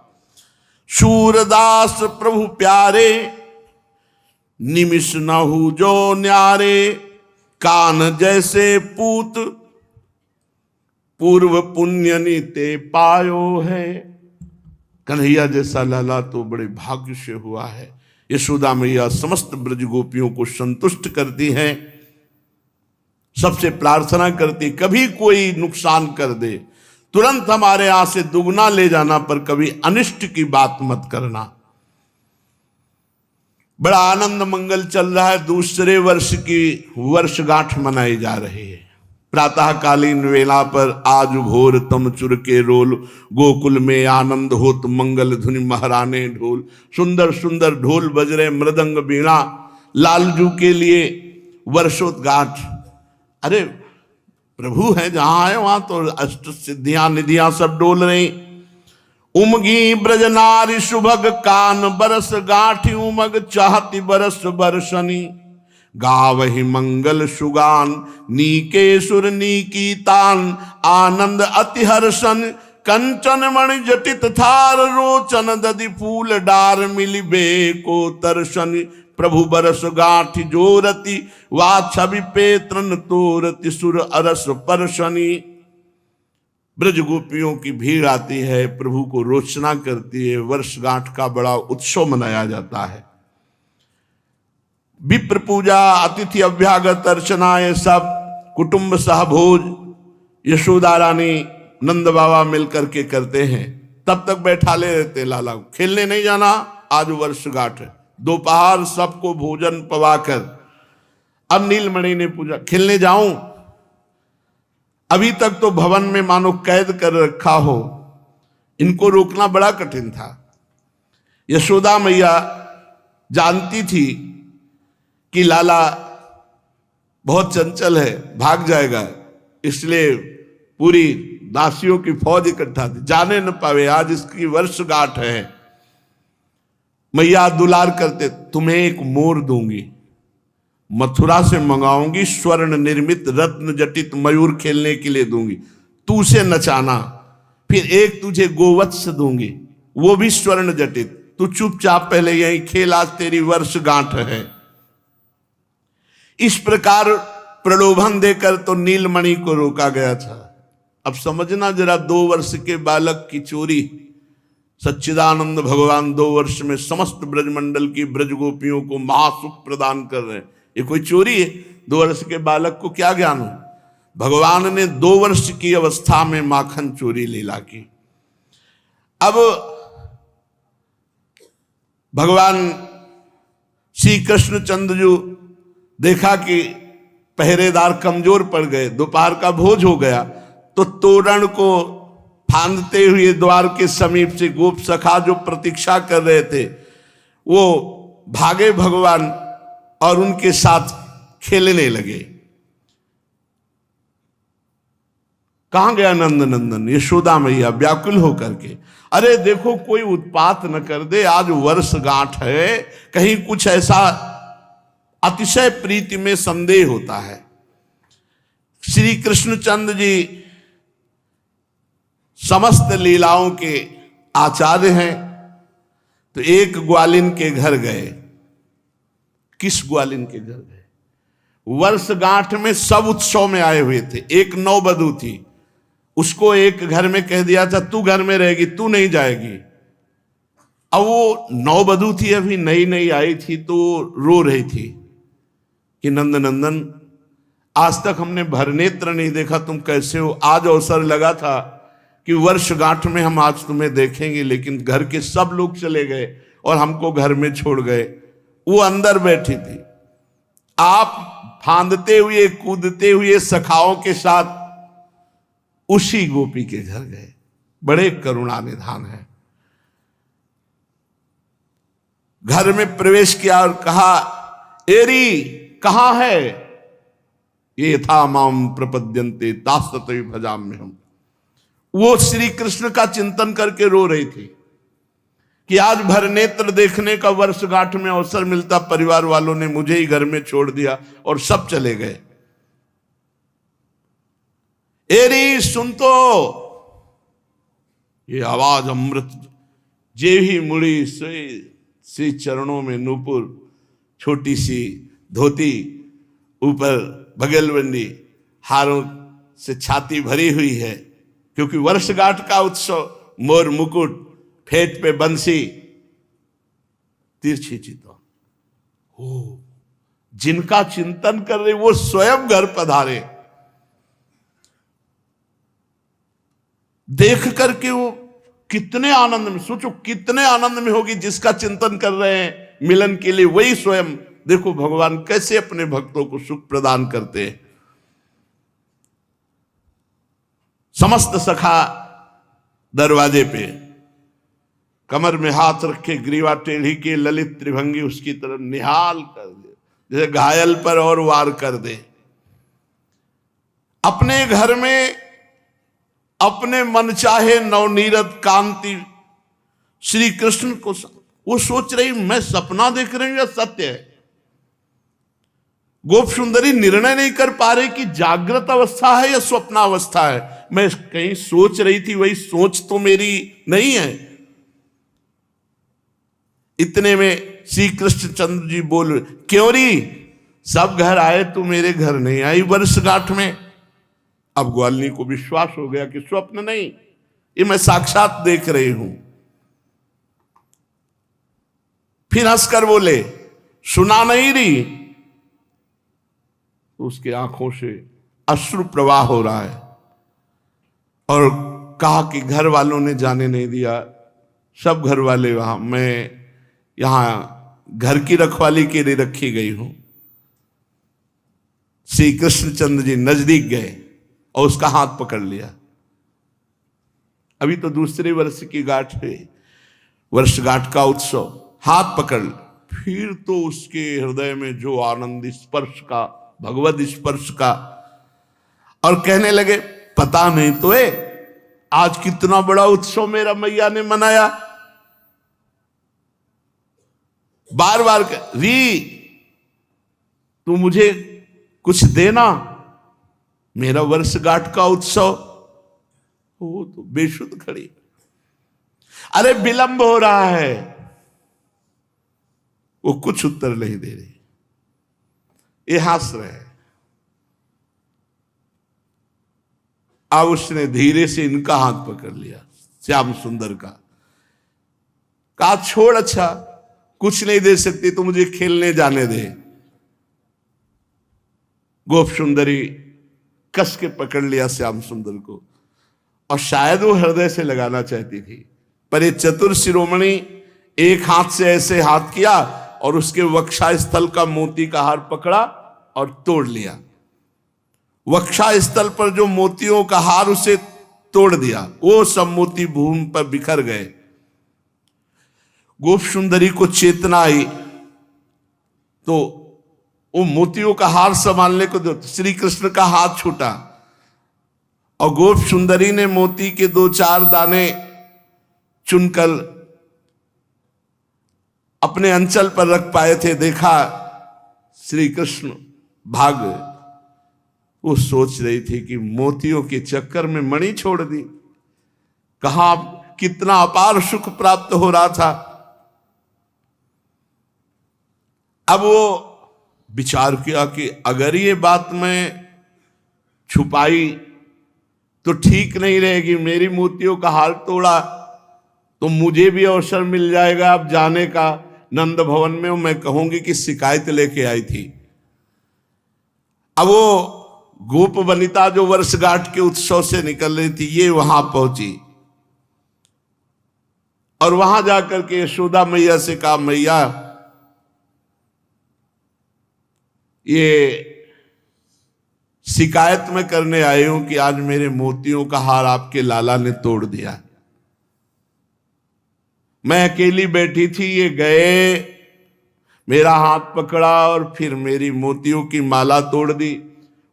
सूरदास प्रभु प्यारे निमिष नहु जो न्यारे, कान जैसे पूत पूर्व पुण्य नीते पायो है। कन्हैया जैसा लाला तो बड़े भाग्य से हुआ है। यशोदा मैया समस्त ब्रज गोपियों को संतुष्ट करती हैं, सबसे प्रार्थना करती कभी कोई नुकसान कर दे तुरंत हमारे यहां से दुगना ले जाना, पर कभी अनिष्ट की बात मत करना। बड़ा आनंद मंगल चल रहा है। दूसरे वर्ष की वर्षगांठ मनाई जा रही है। प्रातःकालीन वेला पर आज भोर तम चुर के रोल, गोकुल में आनंद होत मंगल धुनि महराने ढोल। सुंदर सुंदर ढोल बज रहे, मृदंग बीणा, लालजू के लिए वर्षोत्गांठ। अरे प्रभु है जहां है वहां तो अष्ट सिद्धियां निधियां सब डोल रही। उमगी ब्रज नारी सुभग कान बरस गांठी, उमग चाहती बरस बरसनी। गावहि मंगल सुगान नीके सुर नीकी तान, आनंद अति हर्षन कंचन मणि जटित थार। रोचन दधि फूल डार मिलिबे को तरसन, प्रभु बरस गांठी जोरति वा छवि पेत्रन तोरति सुर अरस परसनी। ब्रज गोपियों की भीड़ आती है, प्रभु को रोचना करती है। वर्षगांठ का बड़ा उत्सव मनाया जाता है। विप्र पूजा, अतिथि अभ्यागत अर्चना, ये सब कुटुंब सहभोज यशोदा रानी नंद बाबा मिलकर के करते हैं। तब तक बैठा ले रहते लाला को, खेलने नहीं जाना, आज वर्षगांठ है। दोपहर सबको भोजन पवाकर अब नीलमणि ने पूछा खेलने जाऊं? अभी तक तो भवन में मानो कैद कर रखा हो, इनको रोकना बड़ा कठिन था। यशोदा मैया जानती थी कि लाला बहुत चंचल है, भाग जाएगा, इसलिए पूरी दासियों की फौज इकट्ठा थी, जाने न पावे, आज इसकी वर्षगांठ है। मैया दुलार करते, तुम्हें एक मोर दूंगी, मथुरा से मंगाऊंगी, स्वर्ण निर्मित रत्न जटित मयूर खेलने के लिए दूंगी, तू उसे नचाना। फिर एक तुझे गोवत्स दूंगी, वो भी स्वर्ण जटित, तू चुपचाप पहले यहीं खेल, आज तेरी वर्षगांठ है। इस प्रकार प्रलोभन देकर तो नीलमणि को रोका गया था। अब समझना जरा, 2 वर्ष के बालक की चोरी, सच्चिदानंद भगवान 2 वर्ष में समस्त ब्रजमंडल की ब्रज गोपियों को महासुख प्रदान कर रहे हैं, ये कोई चोरी है? 2 वर्ष के बालक को क्या ज्ञान हो? भगवान ने 2 वर्ष की अवस्था में माखन चोरी लीला की। अब भगवान श्री कृष्णचंद्र जो देखा कि पहरेदार कमजोर पड़ गए, दोपहर का भोज हो गया, तो तोरण को फांदते हुए द्वार के समीप से गोप सखा जो प्रतीक्षा कर रहे थे वो भागे भगवान और उनके साथ खेलने लगे। कहां गया नंद नंदन? यशोदा मैया व्याकुल होकर के, अरे देखो कोई उत्पात न कर दे, आज वर्षगांठ है, कहीं कुछ ऐसा अतिशय प्रीति में संदेह होता है। श्री कृष्णचंद्र जी समस्त लीलाओं के आचार्य हैं, तो एक ग्वालिन के घर गए। किस ग्वालिन के घर गए? वर्षगांठ में सब उत्सव में आए हुए थे। एक नौवधू थी, उसको एक घर में कह दिया था तू घर में रहेगी, तू नहीं जाएगी। अब वो नौवधू थी, अभी नई नई आई थी, तो रो रही थी कि नंद नंदन आज तक हमने भरनेत्र नहीं देखा, तुम कैसे हो? आज अवसर लगा था कि वर्षगांठ में हम आज तुम्हें देखेंगे, लेकिन घर के सब लोग चले गए और हमको घर में छोड़ गए। वो अंदर बैठी थी, आप फांदते हुए कूदते हुए सखाओं के साथ उसी गोपी के घर गए। बड़े करुणा निधान है। घर में प्रवेश किया और कहा, एरी कहां है? ये था माम प्रपद्यन्ते तास्ततै भजाम्य हम। वो श्री कृष्ण का चिंतन करके रो रही थी कि आज भरनेत्र देखने का वर्षगांठ में अवसर मिलता, परिवार वालों ने मुझे ही घर में छोड़ दिया और सब चले गए। एरी सुन तो, ये आवाज अमृत, जे ही मुड़ी श्री चरणों में नूपुर, छोटी सी धोती, ऊपर बगलबंदी, हारों से छाती भरी हुई है, क्योंकि वर्षगांठ का उत्सव, मोर मुकुट, फेट पे बंसी, तिरछी चितौन हो, जिनका चिंतन कर रहे वो स्वयं घर पधारे। देख करके वो कितने आनंद में, सोचो कितने आनंद में होगी जिसका चिंतन कर रहे हैं मिलन के लिए, वही स्वयं। देखो भगवान कैसे अपने भक्तों को सुख प्रदान करते हैं। समस्त सखा दरवाजे पे कमर में हाथ रखे, ग्रीवा टेढ़ी के, ललित त्रिभंगी उसकी तरफ निहाल कर दे, जैसे घायल पर और वार कर दे। अपने घर में अपने मन चाहे नवनीरत कांति श्री कृष्ण को, वो सोच रही मैं सपना देख रही हूं या सत्य है। गोप सुंदरी निर्णय नहीं कर पा रही कि जागृत अवस्था है या स्वप्नावस्था है। मैं कहीं सोच रही थी, वही सोच तो मेरी नहीं है। इतने में श्री कृष्णचंद्र जी बोल, क्यों री सब घर आए तू मेरे घर नहीं आई वर्षगांठ में? अब ग्वालिनी को विश्वास हो गया कि स्वप्न नहीं, ये मैं साक्षात देख रही हूं। फिर हंसकर बोले, सुना नहीं रही, तो उसके आंखों से अश्रु प्रवाह हो रहा है। और कहा कि घर वालों ने जाने नहीं दिया, सब घर वाले वहां, मैं यहां घर की रखवाली के लिए रखी गई हूं। श्री कृष्णचंद्र जी नजदीक गए और उसका हाथ पकड़ लिया। अभी तो दूसरे वर्ष की गांठ है, वर्षगांठ का उत्सव, हाथ पकड़, फिर तो उसके हृदय में जो आनंद स्पर्श का, भगवत स्पर्श का, और कहने लगे पता नहीं तो आज कितना बड़ा उत्सव मेरा मैया ने मनाया। बार बार री तू मुझे कुछ देना, मेरा वर्षगांठ का उत्सव। वो तो बेशुद्ध खड़ी, अरे विलंब हो रहा है, वो कुछ उत्तर नहीं दे रही, ये हंस रहे। अब उसने धीरे से इनका हाथ पकड़ लिया, श्याम सुंदर का, कहा छोड़, अच्छा कुछ नहीं दे सकती तो मुझे खेलने जाने दे। गोप सुंदरी कस के पकड़ लिया श्याम सुंदर को, और शायद वो हृदय से लगाना चाहती थी, पर ये चतुर शिरोमणि एक हाथ से ऐसे हाथ किया और उसके वक्षा स्थल का मोती का हार पकड़ा और तोड़ लिया। वक्षा स्थल पर जो मोतियों का हार, उसे तोड़ दिया, वो सब मोती भूमि पर बिखर गए। गोप सुंदरी को चेतना आई तो वो मोतियों का हार संभालने को दो, श्री कृष्ण का हाथ छूटा और गोप सुंदरी ने मोती के 2-4 दाने चुनकर अपने अंचल पर रख पाए थे। देखा श्री कृष्ण भाग गए। वो सोच रही थी कि मोतियों के चक्कर में मणि छोड़ दी, कहां कितना अपार सुख प्राप्त हो रहा था। अब वो विचार किया कि अगर ये बात मैं छुपाई तो ठीक नहीं रहेगी, मेरी मोतियों का हार तोड़ा तो मुझे भी अवसर मिल जाएगा अब जाने का नंद भवन में, मैं कहूंगी कि शिकायत लेके आई थी। अब वो गोप वनिता जो वर्षगांठ के उत्सव से निकल रही थी, ये वहां पहुंची और वहां जाकर के यशोदा मैया से कहा, मैया ये शिकायत में करने आई हूं कि आज मेरे मोतियों का हार आपके लाला ने तोड़ दिया। मैं अकेली बैठी थी, ये गए, मेरा हाथ पकड़ा और फिर मेरी मोतियों की माला तोड़ दी।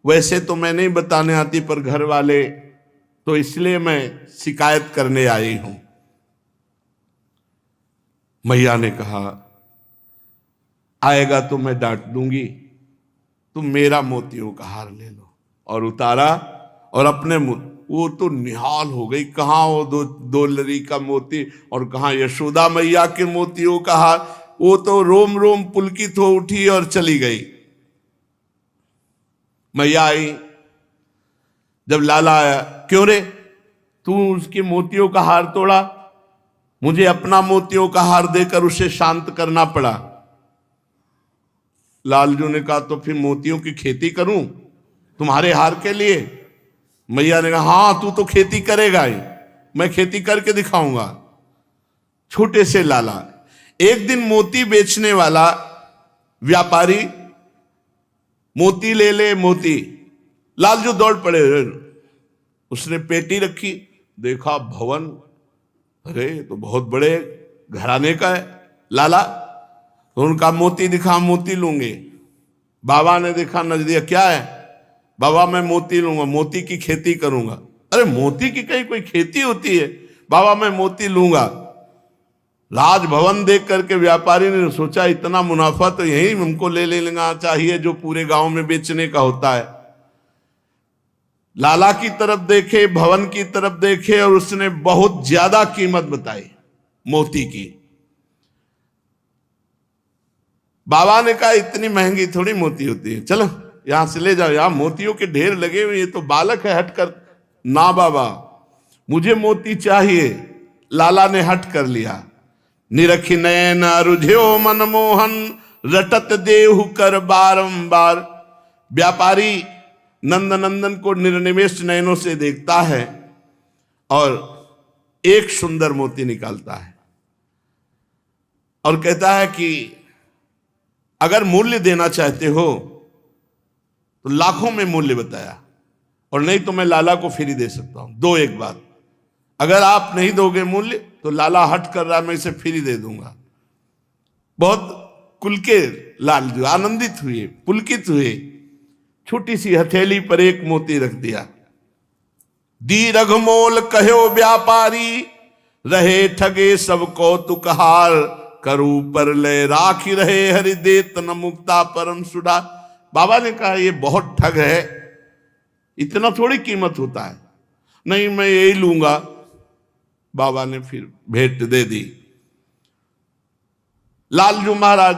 वैसे तो मैं नहीं बताने आती, पर घर वाले तो, इसलिए मैं शिकायत करने आई हूं। मैया ने कहा, आएगा तो मैं डांट दूंगी, तुम मेरा मोतियों का हार ले लो। और उतारा और अपने वो तो निहाल हो गई, कहां वो दो लरी का मोती और कहां यशोदा मैया के मोतियों का हार। वो तो रोम रोम पुलकित हो उठी और चली गई। मैया आई, जब लाला आया, क्यों रे तू उसके मोतियों का हार तोड़ा? मुझे अपना मोतियों का हार देकर उसे शांत करना पड़ा। लालजू ने कहा, तो फिर मोतियों की खेती करूं तुम्हारे हार के लिए? मैया ने कहा, हाँ तू तो खेती करेगा ही, मैं खेती करके दिखाऊंगा। छोटे से लाला, एक दिन मोती बेचने वाला व्यापारी मोती ले ले मोती, लालजू दौड़ पड़े। उसने पेटी रखी, देखा भवन, अरे तो बहुत बड़े घराने का है लाला। तो उनका मोती दिखा, मोती लूंगे। बाबा ने देखा नजदीक, क्या है? बाबा मैं मोती लूंगा, मोती की खेती करूंगा। अरे मोती की कहीं कोई खेती होती है? बाबा मैं मोती लूंगा। राजभवन देख करके व्यापारी ने सोचा, इतना मुनाफा तो यही हमको ले लेना चाहिए जो पूरे गांव में बेचने का होता है। लाला की तरफ देखे, भवन की तरफ देखे, और उसने बहुत ज्यादा कीमत बताई मोती की। बाबा ने कहा, इतनी महंगी थोड़ी मोती होती है, चलो यहां से ले जाओ, यहां मोतियों के ढेर लगे हुए, ये तो बालक है, हट कर। ना बाबा मुझे मोती चाहिए। लाला ने हट कर लिया। निरखी नयन रुझ्यो मनमोहन, रटत देहु कर बारंबार। व्यापारी नंदनंदन को निर्निमेष नयनों से देखता है और एक सुंदर मोती निकालता है और कहता है कि अगर मूल्य देना चाहते हो तो लाखों में मूल्य बताया, और नहीं तो मैं लाला को फ्री दे सकता हूं। दो एक बात, अगर आप नहीं दोगे मूल्य तो लाला हट कर रहा, मैं इसे फ्री दे दूंगा। बहुत कुल के लालजू आनंदित हुए, पुलकित हुए, छोटी सी हथेली पर एक मोती रख दिया। दी रघमोल कहो व्यापारी, रहे ठगे सब कौतुकहार। करू पर ले राखी रहे हरि देत न मुक्ता परम सुडा। बाबा ने कहा ये बहुत ठग है, इतना थोड़ी कीमत होता है, नहीं मैं यही लूंगा। बाबा ने फिर भेंट दे दी। लालजू महाराज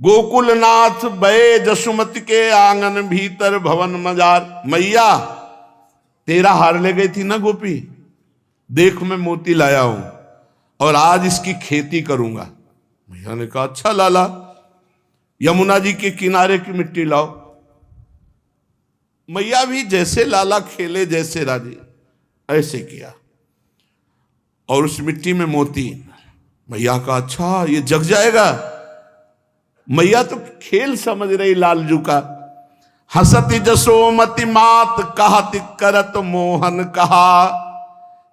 गोकुलनाथ बये जसुमति के आंगन भीतर भवन मजार। मैया तेरा हार ले गई थी ना गोपी, देख मैं मोती लाया हूं और आज इसकी खेती करूंगा। मैया ने कहा अच्छा लाला, यमुना जी के किनारे की मिट्टी लाओ। मैया भी जैसे लाला खेले जैसे राजी, ऐसे किया और उस मिट्टी में मोती। मैया का अच्छा ये जग जाएगा। मैया तो खेल समझ रही लालजू का। हसति जसोमति मात कहत करत मोहन कहा।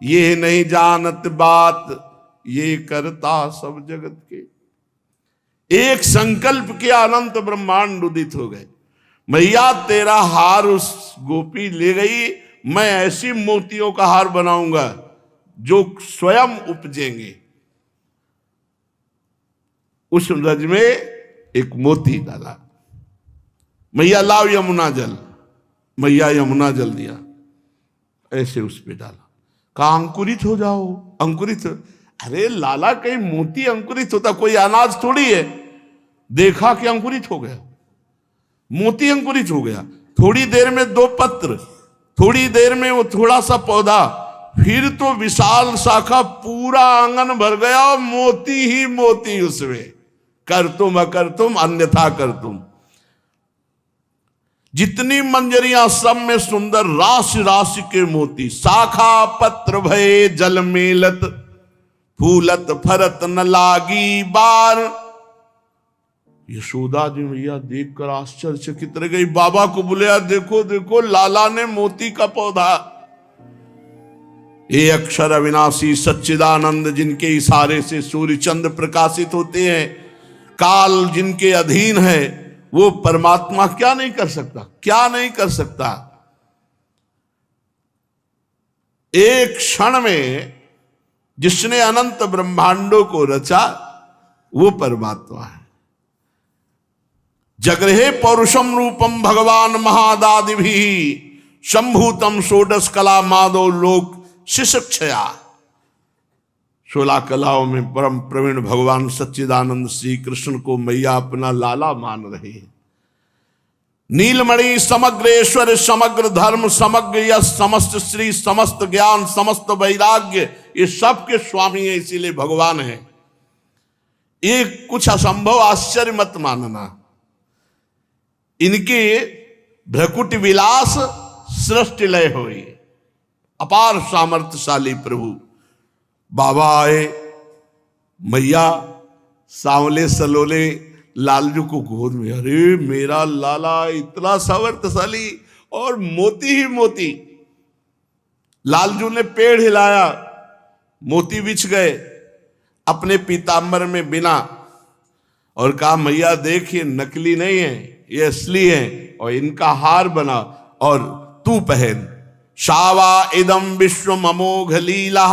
ये नहीं जानत बात ये करता सब जगत के। एक संकल्प के अनंत ब्रह्मांड उदित हो गए। मैया तेरा हार उस गोपी ले गई, मैं ऐसी मोतियों का हार बनाऊंगा जो स्वयं उपजेंगे। उस रज में एक मोती डाला। मैया लाओ यमुना जल। मैया यमुना जल दिया, ऐसे उस पे डाला। कहा अंकुरित हो जाओ, अंकुरित। अरे लाला कहीं मोती अंकुरित होता, कोई अनाज थोड़ी है। देखा कि अंकुरित हो गया, मोती अंकुरित हो गया। थोड़ी देर में 2 पत्र, थोड़ी देर में वो थोड़ा सा पौधा, फिर तो विशाल शाखा, पूरा आंगन भर गया और मोती ही मोती उसमें। कर तुम अकर तुम अन्यथा कर तुम। जितनी मंजरियां सब में सुंदर राशि राशि के मोती। शाखा पत्र भये जल मेलत, फूलत फरत न लागी बार। यशोदा जी मैया देखकर आश्चर्यचकित रह गई। बाबा को बुलाया, देखो देखो लाला ने मोती का पौधा। ये अक्षर अविनाशी सच्चिदानंद जिनके इशारे से सूर्य चंद्र प्रकाशित होते हैं, काल जिनके अधीन है, वो परमात्मा क्या नहीं कर सकता, क्या नहीं कर सकता। एक क्षण में जिसने अनंत ब्रह्मांडों को रचा वो परमात्मा है। जगृहे पौरुषम रूपम भगवान महादादि भी संभूतम षोडश कला माधव लोक शिक्षया। 16 कलाओं में परम प्रवीण भगवान सच्चिदानंद श्री कृष्ण को मैया अपना लाला मान रही है। नीलमणि समग्र ऐश्वर्य समग्र धर्म समग्र यश समस्त श्री समस्त ज्ञान समस्त वैराग्य, ये सब के स्वामी है, इसीलिए भगवान है। ये कुछ असंभव आश्चर्य मत मानना। इनके भ्रकुट विलास सृष्टि लय हुई। अपार सामर्थ्यशाली प्रभु बाबा आए। मैया सांवले सलोले लालजू को गोद में, अरे मेरा लाला इतना सामर्थ्यशाली और मोती ही मोती। लालजू ने पेड़ हिलाया, मोती बिछ गए अपने पीतांबर में बिना, और कहा मैया देखिए नकली नहीं है, ये असली है, और इनका हार बना और तू पहन। शावा इदम विश्व अमोघ लीला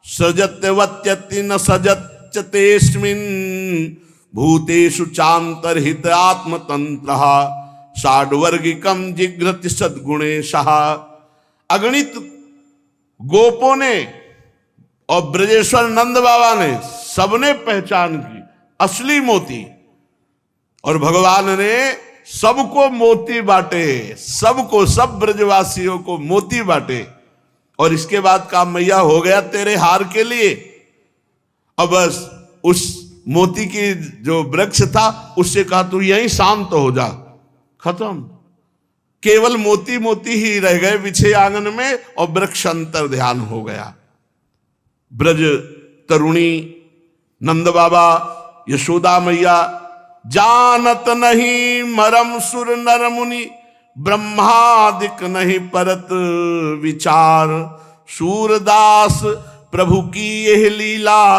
सजत्यवत्यति न सजत्यतेस्मिन् भूतेषु चांतरहित आत्मतंत्र षाड्वर्गिकम जिघ्रति सद्गुणेशः। अगणित गोपों ने और ब्रजेश्वर नंद बाबा ने सबने पहचान की असली मोती, और भगवान ने सबको मोती बांटे, सबको, सब ब्रजवासियों को मोती बांटे। और इसके बाद काम मैया हो गया तेरे हार के लिए। अब बस उस मोती की जो वृक्ष था उससे कहा तू यहीं शांत हो जा, खत्म। केवल मोती मोती ही रह गए पीछे आंगन में और वृक्ष अंतर ध्यान हो गया। ब्रज तरुणी, नंद बाबा, यशोदा मैया, जानत नहीं मरम सुर नर मुनि, ब्रह्मादिक नहीं परत विचार, सूरदास प्रभु की यह लीला,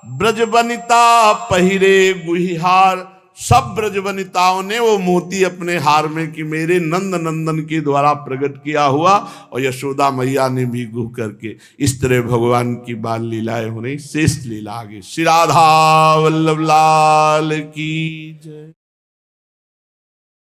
ब्रज वनिता पहिरे गुहिहार। सब ब्रज वनिताओं ने वो मोती अपने हार में कि मेरे नंद नंदन के द्वारा प्रकट किया हुआ, और यशोदा मैया ने भी गुह करके। इस तरह भगवान की बाल लीलाएं हो रही। शेष लीला आगे। श्री राधा वल्लभ लाल की जय।